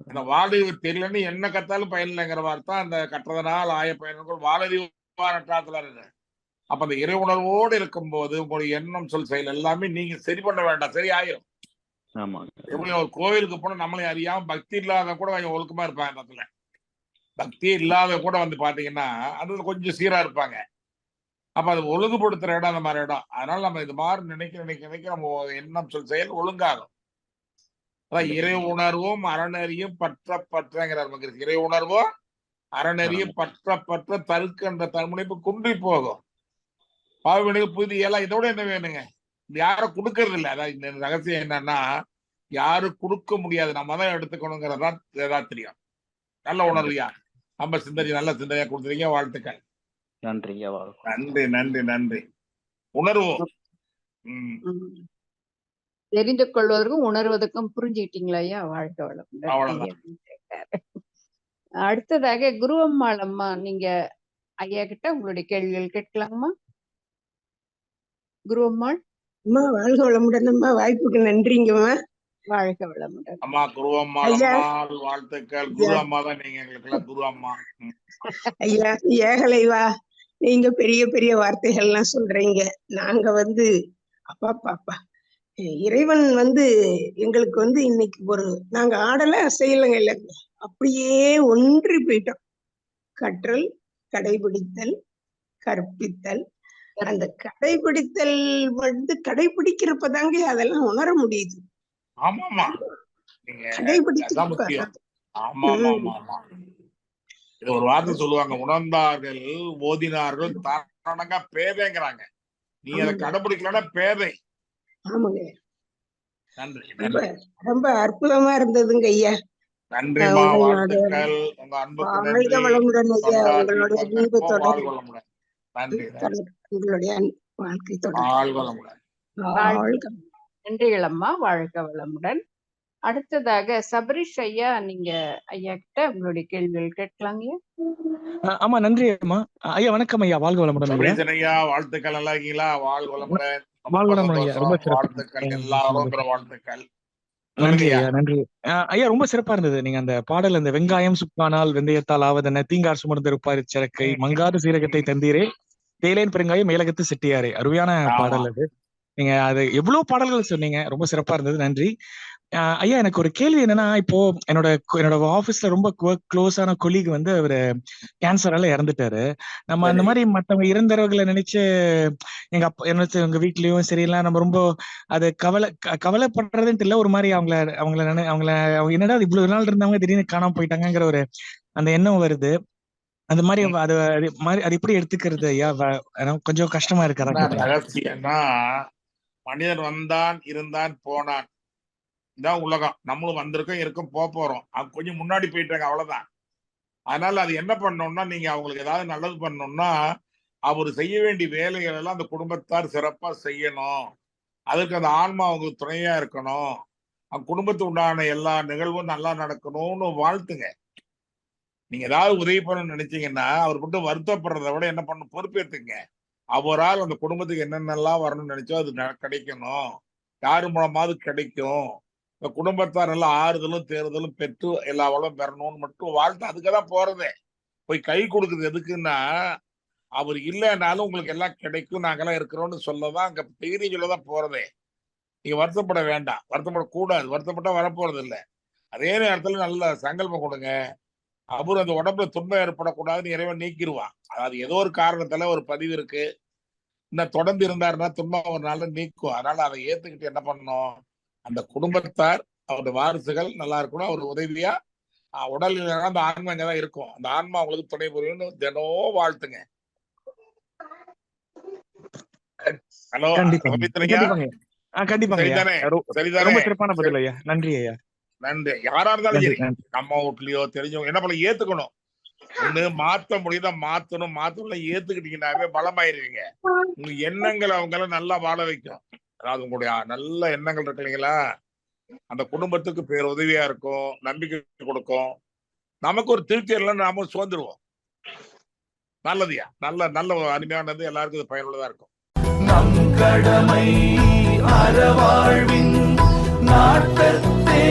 அந்த வாளறிவு தெரியலன்னு என்ன கத்தாலும் பயனில்லைங்கிற வார்த்தை அந்த கற்றதனால் ஆய பயன்கள் வாளறிவானட்டாத்துல இருக்கு. அப்ப அந்த இறை உணர்வோடு இருக்கும்போது உங்களுடைய எண்ணம், சொல், செயல் எல்லாமே நீங்க சரி பண்ண வேண்டாம், சரி ஆயிரும். எப்படி ஒரு கோவிலுக்கு போனா நம்மளே அறியாம பக்தி இல்லாத கூட கொஞ்சம் ஒழுக்கமா இருப்பாங்க. அந்த இடத்துல பக்தி இல்லாத கூட வந்து பாத்தீங்கன்னா அதுல கொஞ்சம் சீரா இருப்பாங்க. அப்ப அது ஒழுங்குபடுத்துற இடம் அந்த மாதிரி இடம். அதனால நம்ம இது மாதிரி நினைக்க நம்ம எண்ணம், சொல், செயல் ஒழுங்காகும். அதான் இறை உணர்வும் அறநெறியும் பற்றங்கிறார் மகிழ்ச்சி. இறை உணர்வும் அறநெறியும் பற்ற தருக்கின்ற தன்முனைப்பு குன்றி போகும். பாவவினைகள் புதிய எல்லாம் இதோட என்ன வேணுங்க? யாரும் கொடுக்கறது இல்லை. அதான் இந்த ரகசியம் என்னன்னா, யாரும் கொடுக்க முடியாது, நம்ம தான் எடுத்துக்கணுங்கிறதான் தெரியும். நல்ல உணர்வியா நம்ம சிந்தனை, நல்ல சிந்தனையா கொடுத்துருக்கீங்க. வாழ்த்துக்கள்.
நன்றிங்க.
நன்றி, நன்றி, நன்றி. உணர்வோம்.
தெரிந்து கொள்வதற்கும் உணர்வதற்கும் புரிஞ்சுக்கிட்டீங்களா ஐயா? வாழ்க வளமுடன். அடுத்ததாக குருவம்மாள் அம்மா, நீங்க ஐயா கிட்ட உங்களுடைய கேள்விகள் கேட்கலாமா? குருவம்மாள்
அம்மா, வாழ்க வளமுடன் அம்மா. வாய்ப்புக்கு நன்றிங்கம்மா.
வாழ்க வளமுடன்.
அம்மா குருவம்மா, வாழ்த்துக்கள். குரு அம்மா தான் நீங்க, எங்களுக்கு எல்லாம் குரு அம்மா.
ஐயா, ஏகலைவா, நீங்க பெரிய பெரிய வார்த்தைகள்லாம் சொல்றீங்க. நாங்க வந்து அப்பா இறைவன் வந்து எங்களுக்கு வந்து இன்னைக்கு நாங்க ஆடல செய்யலங்க, இல்ல, அப்படியே ஒன்றி போயிட்டோம். கற்றல், கடைபிடித்தல், கற்பித்தல். அந்த கடைபிடித்தல் வந்து கடைபிடிக்கிறப்பதாங்க அதெல்லாம் உணர முடியுது.
ஆமாமா,
கடைபிடிக்கிறப்ப.
இது ஒரு வார்த்தை சொல்லுவாங்க, உணர்ந்தார்கள், ஓதினார்கள், தானங்க பேதைங்கிறாங்க. நீ அதை கடைபிடிக்கலன்னா பேதை.
ஆமாங்க.
நன்றி.
ரொம்ப அற்புதமா இருந்ததுங்க ஐயா.
நன்றிமா,
உங்களுடைய
வாழ்த்துக்கள். உங்க அன்புக்கு
வாழ்க
நன்றி.
வளமுடன் ஐயா.
தொண்டாற்றி
உங்களுடைய அன்பு
பங்கேற்போம்.
தொடர்
வாழ்க வளமுடன். நன்றி நன்றி.
உங்களுடைய வாழ்க்கை தொடர்.
வாழ்க வளமுடன்.
வாழ்க.
நன்றிகள் அம்மா, வாழ்க வளமுடன். அடுத்ததாக சபரிஷ் ஐயா, நீங்க ஐயா கிட்ட உங்களுடைய கேள்விகள் கேட்கலாங்க.
ஆமா, நன்றி அம்மா. ஐயா வணக்கம் ஐயா, வாழ்க வளமுடன் ஐயா.
சபரீசன் ஐயா, வாழ்த்துக்கள். நல்லா இருக்கீங்களா? வாழ்க வளமுடன்.
வாழ்க
ரொம்ப
வளமுடன் ஐயா, ரொம்ப
சந்தோஷம்.
சிறப்பு.
வாழ்த்துக்கள், எல்லாரும் வாழ்த்துக்கள்.
நன்றி
சொல்லுங்க
ஐயா, நன்றி. ஐயா ரொம்ப சிறப்பா இருந்தது. நீங்க அந்த பாடல், அந்த வெங்காயம் சுக்கானால் வெந்தயத்தால் ஆவதென்ன, தீங்கார் சுமர்ந்திருப்பார் இச்சரக்கை, மங்காத சீரகத்தை தந்தீரே, தேயிலேன் பெருங்காயம் மேலகத்து செட்டியாரே. அருமையான
ஆமா.
பாடல் அது. நீங்க அது எவ்வளவு பாடல்கள் சொன்னீங்க, ரொம்ப சிறப்பா இருந்தது. நன்றி. ஐயா எனக்கு ஒரு கேள்வி என்னன்னா, இப்போ என்னோட ஆபீஸ்ல ரொம்ப க்ளோஸான கொலீக் வந்து அவரு கேன்சரால இறந்துட்டாரு. நம்ம அந்த
சரி.
மாதிரி மத்தவங்க இறந்தவர்களை நினைச்சு எங்க வீட்லயும் சரியில்லாம் நம்ம ரொம்ப அது கவலைப்படுறதுன்ட்டு இல்ல, ஒரு மாதிரி அவங்க என்னடா இவ்வளவு நாள் இருந்தவங்க திடீர்னு காணாம போயிட்டாங்கிற ஒரு அந்த எண்ணம் வருது. அந்த மாதிரி அது எப்படி எடுத்துக்கிறது ஐயா? கொஞ்சம் கஷ்டமா இருக்கு.
என்ன ரகசியம்னா, மனிதன் வந்தான், இருந்தான், போனான். இதான் உலகம். நம்மளும் வந்திருக்கோம், இருக்கும், போறோம். அவங்க கொஞ்சம் முன்னாடி போயிட்டாங்க, அவ்வளவுதான். அதனால அது என்ன பண்ணணும்னா, நீங்க அவங்களுக்கு ஏதாவது நல்லது பண்ணணும்னா, அவர் செய்ய வேண்டிய வேலைகள் எல்லாம் அந்த குடும்பத்தார் சிறப்பா செய்யணும். அதற்கு அந்த ஆன்மா அவங்களுக்கு துணையா இருக்கணும். அவங்க குடும்பத்துக்கு உண்டான எல்லா நிகழ்வும் நல்லா நடக்கணும்னு வாழ்த்துங்க. நீங்க ஏதாவது உதவி பண்ணணும்னு நினைச்சீங்கன்னா, அவர் மட்டும் வருத்தப்படுறதை விட என்ன பண்ணணும், பொறுப்பேற்றுங்க. அவரால் அந்த குடும்பத்துக்கு என்னென்னலாம் வரணும்னு நினைச்சோ அது கிடைக்கணும். யாரு மூலமாவது கிடைக்கும். இந்த குடும்பத்தார் நல்லா ஆறுதலும் தேர்தலும் பெற்று எல்லா வளம் பெறணும்னு மட்டும் வாழ்த்து. அதுக்குதான் போறதே. போய் கை கொடுக்குறது எதுக்குன்னா, அவர் இல்லைனாலும் உங்களுக்கு எல்லாம் கிடைக்கும், நாங்கெல்லாம் இருக்கிறோம்னு சொல்லதான், அங்க டிகிரி சொல்லதான் போறதே. நீங்க வருத்தப்பட வேண்டாம், வருத்தப்படக்கூடாது. வருத்தப்பட்டா வரப்போறது இல்லை. அதே நேரத்துல நல்ல சங்கல்பம் கொடுங்க. அவர் அந்த உடம்புல துன்பம் ஏற்படக்கூடாதுன்னு இறைவன் நீக்கிடுவான். அதாவது ஏதோ ஒரு காரணத்துல ஒரு பதிவு இருக்கு, இன்னும் தொடர்ந்து இருந்தாருன்னா துன்பம் ஒரு நாள்ல நீக்கும். அதனால அதை ஏத்துக்கிட்டு என்ன பண்ணணும், அந்த குடும்பத்தார் அவருடைய வாரிசுகள் நல்லா இருக்கணும். அவர் உதவியா உடல் இல்லைன்னா அந்த ஆன்மா அங்கதான் இருக்கும். அந்த ஆன்மா அவங்களுக்கு துணை புரியும்னு தினம் வாழ்த்துங்க. ஹலோ, சரிதானே?
ரொம்ப சிறப்பான பதில் ஐயா. நன்றி ஐயா.
நன்றி. யாரா இருந்தாலும் சரி, நம்ம வீட்லயோ தெரிஞ்சவங்க என்ன பண்ண ஏத்துக்கணும். ஒண்ணு மாத்த முடியுதா மாத்தணும். மாத்தணும் ஏத்துக்கிட்டீங்கன்னாவே பலமாயிருவீங்க. உங்க எண்ணங்கள் அவங்கள நல்லா வாழ வைக்கும். அதாவது உங்களுடைய நல்ல எண்ணங்கள் இருக்கு இல்லைங்களா, அந்த குடும்பத்துக்கு பேர் உதவியா இருக்கும், நம்பிக்கை கொடுக்கும். நமக்கு ஒரு திருப்தி இல்லை, நாம சோர்ந்துருவோம். நல்லதுயா, நல்ல நல்ல அருமையானது. எல்லாருக்கும் இது பயனுள்ளதா இருக்கும்.
நம் கடமை அறவாழ்வின் நாட்டத்தே